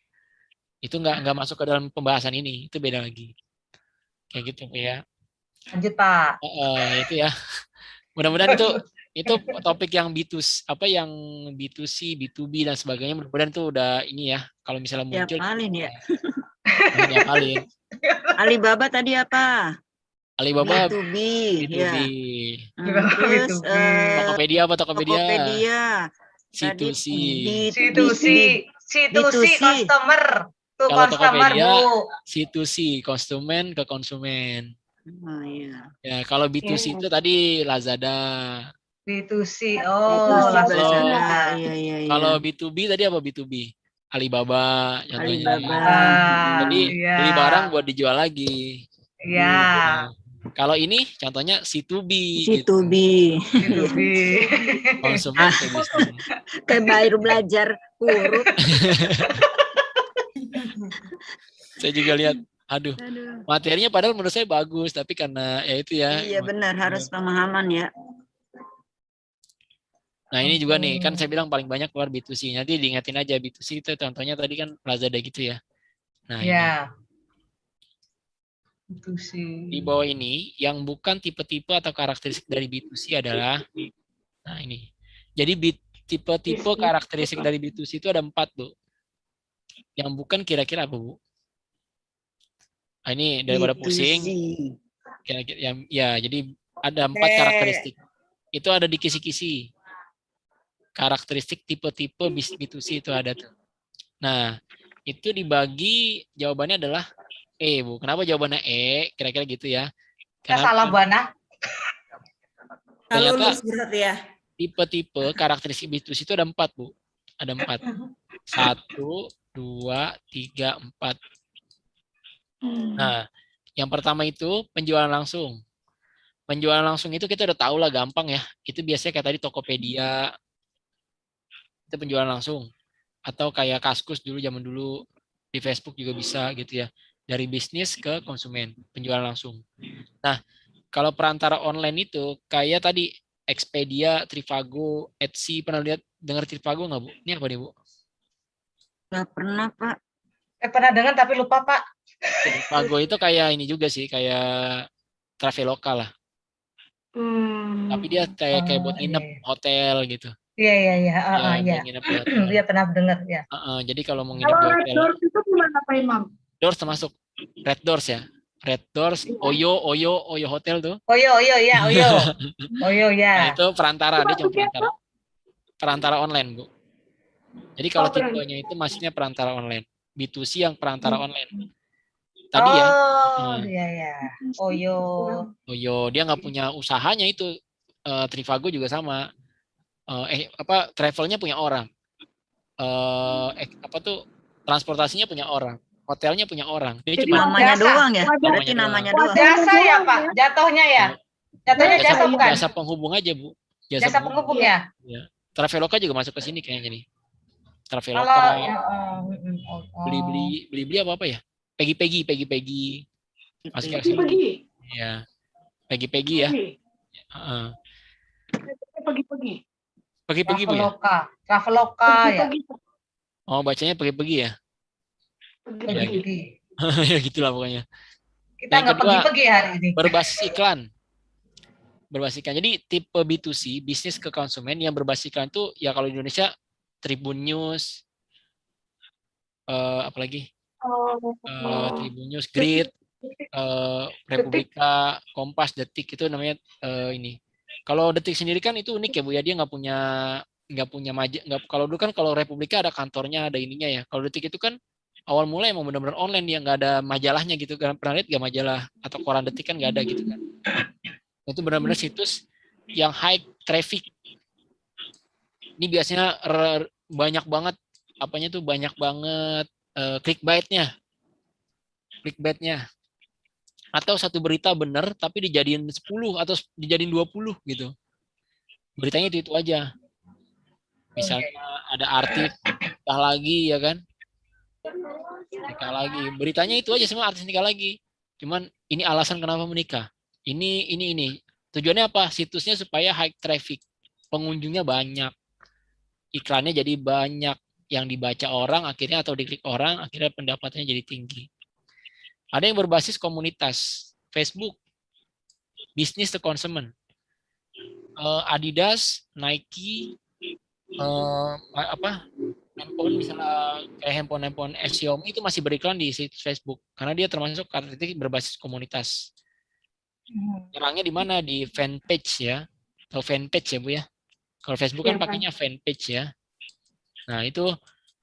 Itu nggak masuk ke dalam pembahasan ini, itu beda lagi. Kayak gitu ya.
Lanjut Pak.
Itu ya. Mudah-mudahan itu topik yang yang B2C, B2B dan sebagainya. Mudah-mudahan itu udah ini ya. Kalau misalnya muncul.
Diapalin ya.
Diapalin.
Alibaba tadi apa?
Alibaba
B2B.
B2B.
Ya. Terus
Tokopedia apa Tokopedia?
Tokopedia.
C2C.
C2C customer. To
Kalau
customer,
Tokopedia,
Bu.
C2C, konsumen ke konsumen.
Oh iya.
Ya, kalau B2C itu tadi Lazada.
B2C.
Itu
Oh,
sih
Lazada.
Lazada. Iya, iya, iya.
Kalau B2B tadi apa B2B? Alibaba contohnya.
Alibaba.
Jadi
Iya.
beli barang buat dijual lagi.
Iya.
Nah, kalau ini contohnya C2B gitu.
C2B.
B2B.
Konsumen ke bisnis.
Kayak baru belajar huruf.
Saya juga lihat, aduh,
Aduh.
materinya padahal menurut saya bagus, tapi karena ya itu ya.
Iya benar, harus pemahaman ya.
Nah ini juga nih, kan saya bilang paling banyak keluar B2C. Nanti diingetin aja B2C itu contohnya tadi kan Lazada gitu ya. Nah ini.
Ya. B2C.
Di bawah ini, yang bukan tipe-tipe atau karakteristik dari B2C adalah, nah ini. Jadi tipe-tipe karakteristik dari B2C itu ada 4, Bu. Yang bukan kira-kira apa, Bu? Nah, ini daripada pusing. Ya, jadi ada 4 karakteristik. Itu ada di kisi-kisi. Karakteristik tipe-tipe B2C itu ada tuh. Nah, itu dibagi jawabannya adalah E, Bu. Kenapa jawabannya E? Kira-kira gitu ya.
Kita salah, Bu Ana.
Ternyata
Lulus berarti ya.
tipe-tipe karakteristik B2C itu ada 4, Bu. Ada 4. 1, 2, 3, 4. Nah, yang pertama itu penjualan langsung. Penjualan langsung itu kita udah tahu lah, gampang ya. Itu biasanya kayak tadi Tokopedia. Itu penjualan langsung. Atau kayak Kaskus dulu, zaman dulu. Di Facebook juga bisa gitu ya. Dari bisnis ke konsumen. Penjualan langsung. Nah, kalau perantara online itu kayak tadi Expedia, Trivago, Etsy. Pernah lihat, dengar Trivago nggak, Bu? Ini apa nih, Bu?
Nggak pernah, Pak.
Pernah dengar tapi lupa, Pak.
Trivago itu kayak ini juga sih, kayak Traveloka lah. Tapi dia kayak buat nginep hotel gitu.
Iya.
Buat nginep di hotel.
Iya, pernah dengar ya.
Jadi kalau mau nginep di
Kalau Red
hotel,
Doors itu gimana Pak Imam?
Doors termasuk Red Doors ya. Red Doors, Oyo Hotel tuh.
Oyo ya. Oyo ya.
Nah, itu perantara, dia cuma perantara. Perantara online, Bu. Jadi kalau tipenya itu maksudnya perantara online. B2C yang perantara online. Tadi ya.
Iya. Oyo,
dia nggak punya usahanya itu. Trivago juga sama. Travelnya punya orang. Transportasinya punya orang. Hotelnya punya orang. Dia
Jadi
cuma
namanya
jasa.
doang ya?
Namanya
Berarti
doang.
namanya doang.
Jasa ya, Pak? Jatuhnya ya? Jatuhnya jasa bukan?
Jasa penghubung aja, Bu.
Jasa penghubung ya?
Ya. Traveloka juga masuk ke sini kayaknya nih. Traveloka.
Kalau
beli apa ya? Peggy. Masuk ke sini.
Pegi.
Ya. Peggy ya. Pegi, Bu ya.
Traveloka ya.
Oh, bacanya pegi ya.
Pegi.
Ya gitulah pokoknya.
Kita
Yang
nggak
kedua,
pergi hari ini.
Berbasis iklan. Jadi tipe B2C, bisnis ke konsumen yang berbasis iklan itu ya kalau di Indonesia Tribun News, apalagi Tribun News, Grid, Republika, Kompas, Detik itu namanya ini. Kalau Detik sendiri kan itu unik ya, Bu ya, dia nggak punya majalah. Kalau dulu kan kalau Republika ada kantornya, ada ininya ya. Kalau Detik itu kan awal mulai emang benar-benar online, dia nggak ada majalahnya gitu kan. Pernah lihat nggak majalah atau koran Detik kan nggak ada gitu kan. Itu benar-benar situs yang high traffic. Ini biasanya banyak banget clickbait-nya. Atau satu berita benar tapi dijadiin 10 atau dijadiin 20 gitu. Beritanya itu aja. Misalnya ada artis nikah lagi ya kan. Nikah lagi. Beritanya itu aja, semua artis nikah lagi. Cuman ini alasan kenapa menikah. Ini. Tujuannya apa? Situsnya supaya high traffic. Pengunjungnya banyak. Iklannya jadi banyak. Yang dibaca orang akhirnya atau diklik orang, akhirnya pendapatannya jadi tinggi. Ada yang berbasis komunitas. Facebook. Business to consumer. Adidas, Nike, handphone misalnya kayak handphone Xiaomi itu masih beriklan di situs Facebook karena dia termasuk karakteristik berbasis komunitas. Nyerangnya di mana? Di fanpage ya, atau fanpage ya, Bu ya. Kalau Facebook kan pakainya fanpage ya. Nah itu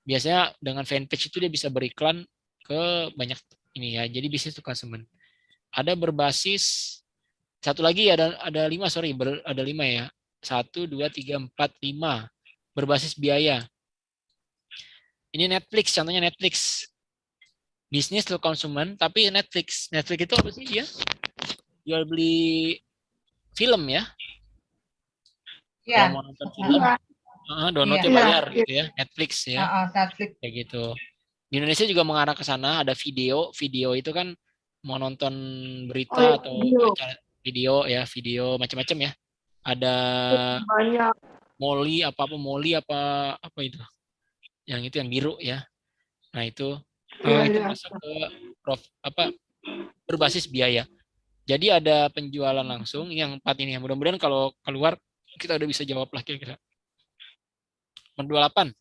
biasanya dengan fanpage itu dia bisa beriklan ke banyak ini ya. Jadi bisnis to consumer. Ada berbasis satu lagi ada 5 ada 5 ya. 1 2 3 4 5 berbasis biaya. Ini Netflix, contohnya Netflix. Bisnis to consumer tapi Netflix. Netflix itu apa sih dia? Jual beli film ya.
Iya.
Kalau mau nonton film, downloadnya
Iya.
bayar gitu ya, Netflix ya.
Netflix.
Kayak gitu. Di Indonesia juga mengarah ke sana, ada video. Video itu kan mau nonton berita atau acara video ya, video macam-macam ya. Ada
banyak.
Molly apa itu. Yang itu yang biru ya. Nah, itu itu masuk ke berbasis biaya. Jadi ada penjualan langsung yang 4 ini. Mudah-mudahan kalau keluar kita udah bisa jawab lah kira-kira. Nomor 28.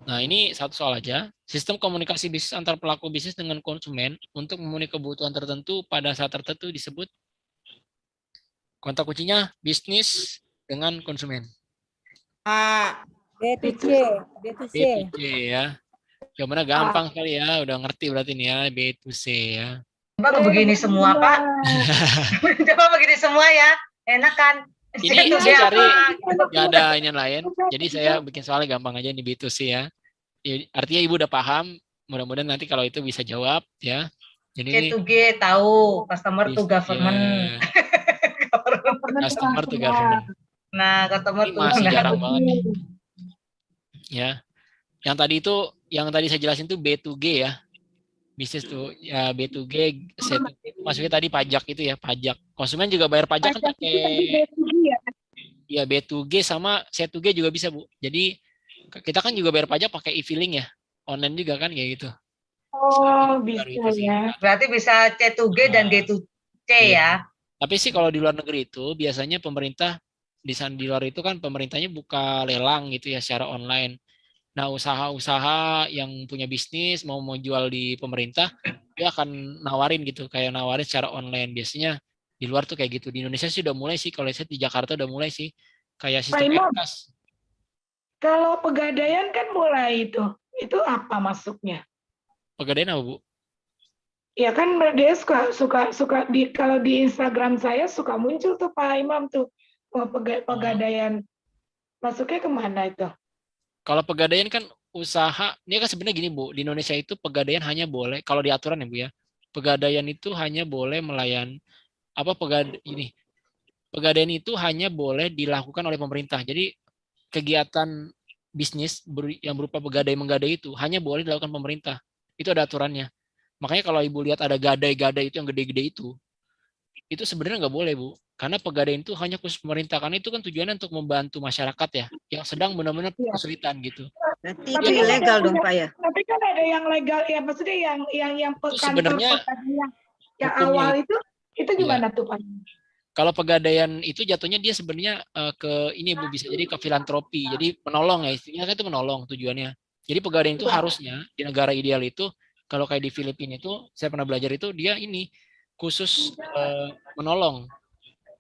Nah, ini satu soal aja. Sistem komunikasi bisnis antar pelaku bisnis dengan konsumen untuk memenuhi kebutuhan tertentu pada saat tertentu disebut kata kuncinya bisnis dengan konsumen.
B2C.
B2C ya. Gimana gampang sekali ya, udah ngerti berarti nih ya, B2C ya.
Coba begini semua, Pak. Coba begini semua ya. Enak kan?
Ini saya cari nggak ada ini lain. Jadi saya bikin soalnya gampang aja nih B2C ya. Artinya Ibu udah paham. Mudah-mudahan nanti kalau itu bisa jawab ya. Jadi
C2G tahu, customer to government.
Customer to government.
Nah, customer
ini
to
masih
government.
jarang banget nih. Ya. Yang tadi saya jelasin tuh B2G ya. Bisnis tuh ya B2G, C2G itu maksudnya tadi pajak itu ya, pajak. Konsumen juga bayar pajak kan pakai ya B2G sama C2G juga bisa, Bu. Jadi kita kan juga bayar pajak pakai e-filing ya. Online juga kan kayak gitu.
Oh, bisa ya.
Berarti bisa C2G dan G2C ya.
Tapi sih kalau di luar negeri itu biasanya pemerintah di luar itu kan pemerintahnya buka lelang gitu ya secara online. Nah, usaha-usaha yang punya bisnis mau jual di pemerintah, dia akan nawarin gitu, kayak nawarin secara online. Biasanya di luar tuh kayak gitu. Di Indonesia sih udah mulai sih, kalau saya di Jakarta udah mulai sih, kayak sistem e-kas.
Kalau pegadaian kan mulai itu apa masuknya?
Pegadaian apa, Bu?
Ya kan dia suka kalau di Instagram saya suka muncul tuh Pak Imam tuh pegadaian. Masuknya kemana itu?
Kalau pegadaian kan usaha, ini kan sebenarnya gini Bu, di Indonesia itu pegadaian hanya boleh, kalau di aturan ya Bu ya, pegadaian itu hanya boleh pegadaian itu hanya boleh dilakukan oleh pemerintah. Jadi kegiatan bisnis yang berupa menggadai itu hanya boleh dilakukan pemerintah. Itu ada aturannya. Makanya kalau Ibu lihat ada gadai-gadai itu yang gede-gede itu sebenarnya nggak boleh Bu. Karena pegadaian itu hanya khusus pemerintah, karena itu kan tujuannya untuk membantu masyarakat ya, yang sedang benar-benar kesulitan gitu.
Berarti itu ilegal dong Pak ya?
Tapi kan ada yang legal ya, maksudnya yang
sebenarnya
yang awal itu gimana tuh Pak?
Kalau pegadaian itu jatuhnya dia sebenarnya ke ini Bu, bisa jadi ke filantropi, jadi menolong ya, istilahnya itu menolong tujuannya. Jadi pegadaian itu harusnya di negara ideal itu, kalau kayak di Filipina itu, saya pernah belajar itu dia ini khusus menolong.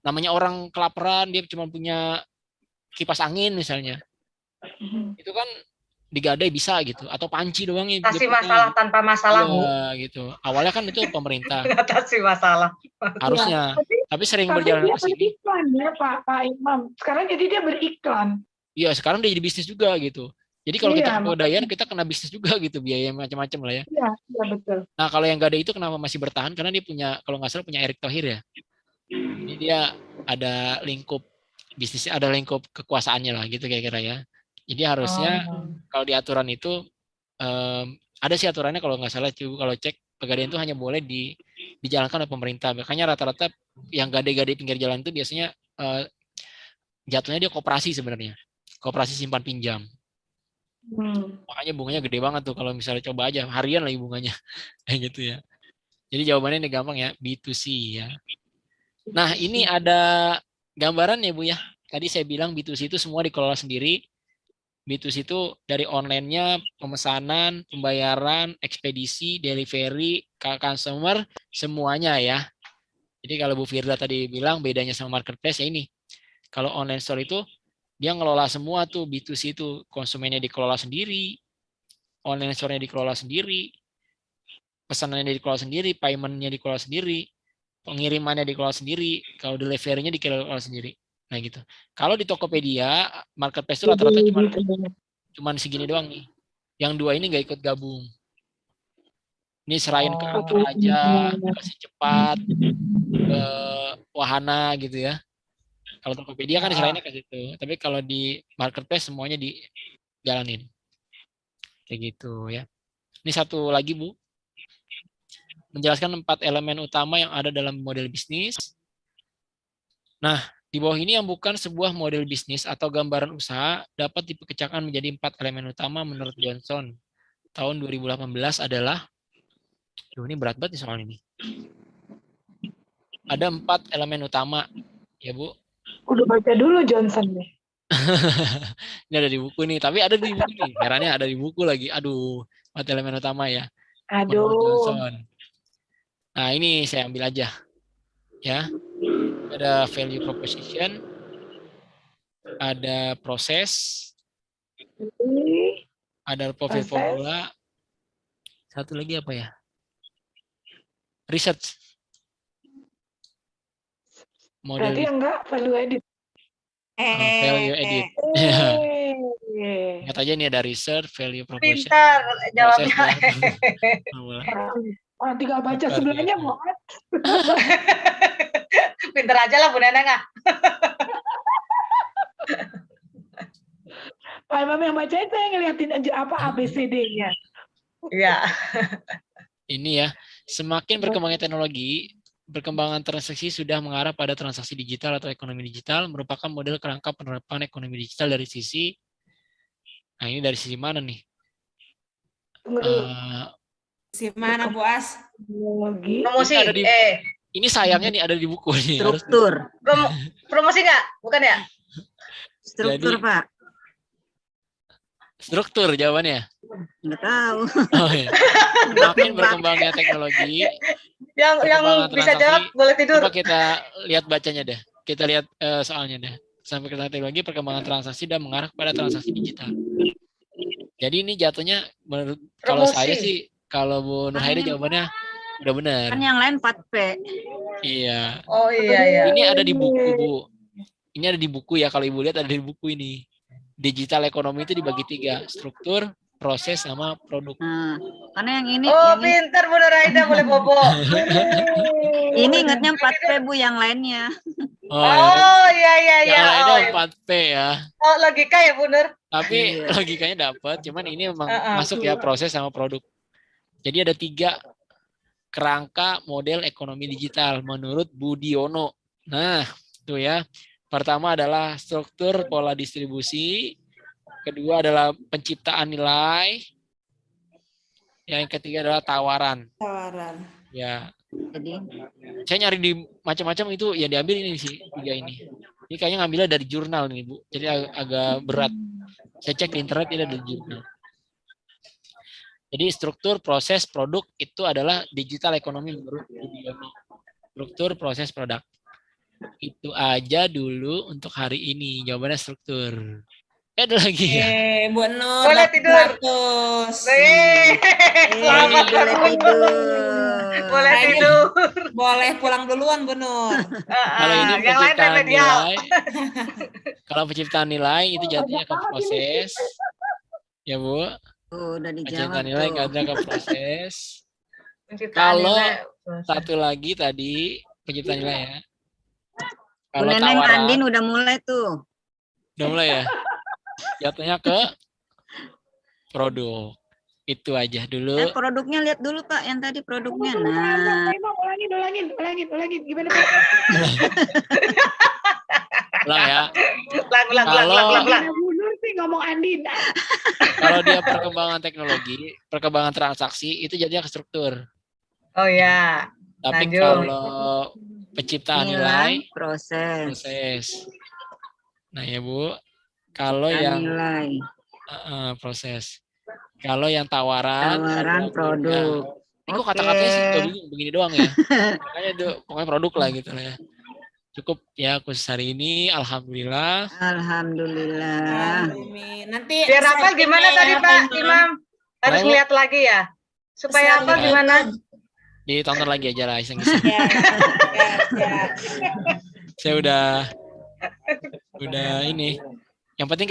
Namanya orang kelaparan, dia cuma punya kipas angin misalnya, itu kan digadai bisa gitu, atau panci doang ya.
Kasih masalah gitu. Tanpa masalah Bu.
Gitu. Awalnya kan itu pemerintah.
Kasih masalah.
Harusnya. Tapi sering berjalan ke sini.
Beriklan ya Pak Imam. Sekarang jadi dia beriklan.
Iya, sekarang dia jadi bisnis juga gitu. Jadi kalau kita kebudayaan kita kena bisnis juga gitu, biaya macam-macam lah ya.
Iya, betul.
Nah, kalau yang gadai itu kenapa masih bertahan? Karena dia punya, kalau nggak salah punya Erick Thohir ya. Ini dia ada lingkup bisnisnya, ada lingkup kekuasaannya lah gitu kira-kira ya. Jadi harusnya kalau di aturan itu ada sih aturannya kalau nggak salah, kalau cek pegadaian itu hanya boleh dijalankan oleh pemerintah. Makanya rata-rata yang gadai-gadai pinggir jalan itu biasanya jatuhnya dia koperasi sebenarnya, koperasi simpan pinjam. Makanya bunganya gede banget tuh kalau misalnya coba aja harian lagi bunganya kayak gitu ya. Jadi jawabannya ini gampang ya, B2C ya. Nah, ini ada gambaran ya Bu ya. Tadi saya bilang B2C itu semua dikelola sendiri. B2C itu dari online-nya, pemesanan, pembayaran, ekspedisi, delivery, ke customer, semuanya ya. Jadi kalau Bu Firda tadi bilang bedanya sama marketplace ya ini. Kalau online store itu dia ngelola semua tuh, B2C itu konsumennya dikelola sendiri, online store-nya dikelola sendiri, pesanannya dikelola sendiri, payment-nya dikelola sendiri, pengirimannya dikelola sendiri, kalau delivery-nya dikelola sendiri. Nah gitu. Kalau di Tokopedia, marketplace itu rata-rata cuma segini doang nih. Yang dua ini nggak ikut gabung. Ini serahin ke kantor aja, kasih cepat, ke wahana gitu ya. Kalau Tokopedia kan diserahinnya ke situ. Tapi kalau di marketplace semuanya dijalanin. Kayak gitu ya. Ini satu lagi Bu. Menjelaskan 4 elemen utama yang ada dalam model bisnis. Nah, di bawah ini yang bukan sebuah model bisnis atau gambaran usaha dapat dipecahkan menjadi 4 elemen utama menurut Johnson. Tahun 2018 adalah, ini berat banget nih soal ini. Ada 4 elemen utama, ya Bu.
Udah baca dulu Johnson nih.
Ini ada di buku nih, tapi ada di buku nih. Herannya ada di buku lagi. Aduh, 4 elemen utama ya. Menurut Johnson. Nah, ini saya ambil aja. Ya. Ada value proposition, ada proses, ada profil formula. Satu lagi apa ya? Research. Model.
Berarti enggak value edit.
Value edit. Ingat aja nih ada research, value proposition.
Pintar jawabnya.
Orang tinggal baca sebelahnya banget.
Pintar aja lah Bu Neneng ah.
Pak Imam yang baca itu yang ngeliatin aja apa ABCD-nya.
Iya.
Ini ya, semakin berkembangnya teknologi, perkembangan transaksi sudah mengarah pada transaksi digital atau ekonomi digital merupakan model kerangka penerapan ekonomi digital dari sisi, nah ini dari sisi mana nih?
Sisi mana Bu As?
Promosi.
Ini sayangnya nih ada di buku nih.
Struktur.
Promosi nggak? Bukan ya?
Struktur, Pak.
Struktur jawabannya.
Nggak tahu.
Oh, iya. Makin berkembangnya teknologi.
Yang bisa jawab boleh tidur.
Coba kita lihat bacanya deh. Kita lihat soalnya deh. Sampai ke teknologi, perkembangan transaksi dan mengarah kepada transaksi digital. Jadi ini jatuhnya menurut kalau saya sih, kalau Bu Nur Hairi jawabannya udah benar.
Kan yang lain 4P.
Iya.
Oh iya.
Ini ada di buku Bu. Ini ada di buku ya. Kalau Ibu lihat ada di buku ini. Digital ekonomi itu dibagi 3, struktur, proses, sama produk.
Nah, karena yang ini.
Oh, pintar Bu Nur Haida, boleh bobo.
Ini ingatnya 4P Bu, yang lainnya.
Oh iya.
Yang lainnya 4P ya.
Oh, logika ya Bu Nur.
Tapi logikanya dapat, cuman ini memang masuk ya proses sama produk. Jadi ada 3 kerangka model ekonomi digital menurut Budiono. Nah, itu ya. Pertama adalah struktur pola distribusi, kedua adalah penciptaan nilai, yang ketiga adalah tawaran. Ya.
Jadi
saya nyari di macam-macam itu ya diambil ini sih 3 ini. Ini kayaknya ngambilnya dari jurnal nih Bu. Jadi agak berat. Saya cek di internet ini ada di jurnal. Jadi struktur, proses, produk itu adalah digital ekonomi menurut Budiono. Struktur, proses, produk. Itu aja dulu untuk hari ini. Jawabannya struktur. Ada lagi ya?
Bu Nur.
Boleh tidur. Boleh tidur.
Boleh pulang duluan Bu Nur.
Kalau ini penciptaan nilai. Kalau penciptaan nilai itu jatuhnya ke proses. Ya Bu.
udah dijawab.
Penciptaan nilai nggak ke proses.
Kalau
satu lagi tadi penciptaan nilai ya.
Bu Neneng Andin udah mulai tuh.
Udah mulai ya? Jatuhnya ke produk. Itu aja dulu.
Produknya lihat dulu Pak, yang tadi produknya. Nah.
Ulangin. Gimana?
Ulang ya.
Ulang.
Sih ngomong Andin.
Kalau dia perkembangan teknologi, perkembangan transaksi, itu jadinya ke struktur.
Oh ya.
Tapi kalau penciptaan nilai proses. Nah ya Bu, kalau yang
nilai
proses. Kalau yang tawaran
produk.
Ini kok kata-katanya sih begini doang ya. Makanya pokoknya produk lah gitu ya. Cukup ya khusus hari ini. Alhamdulillah.
Alhamdulillah.
Nanti
biar apa gimana tadi Pak Imam? Harus
Nah, Bu,
lihat lagi ya. Supaya apa
Iya.
gimana?
ditonton lagi aja lah iseng-iseng.
Ya, ya.
Saya udah ini. Yang penting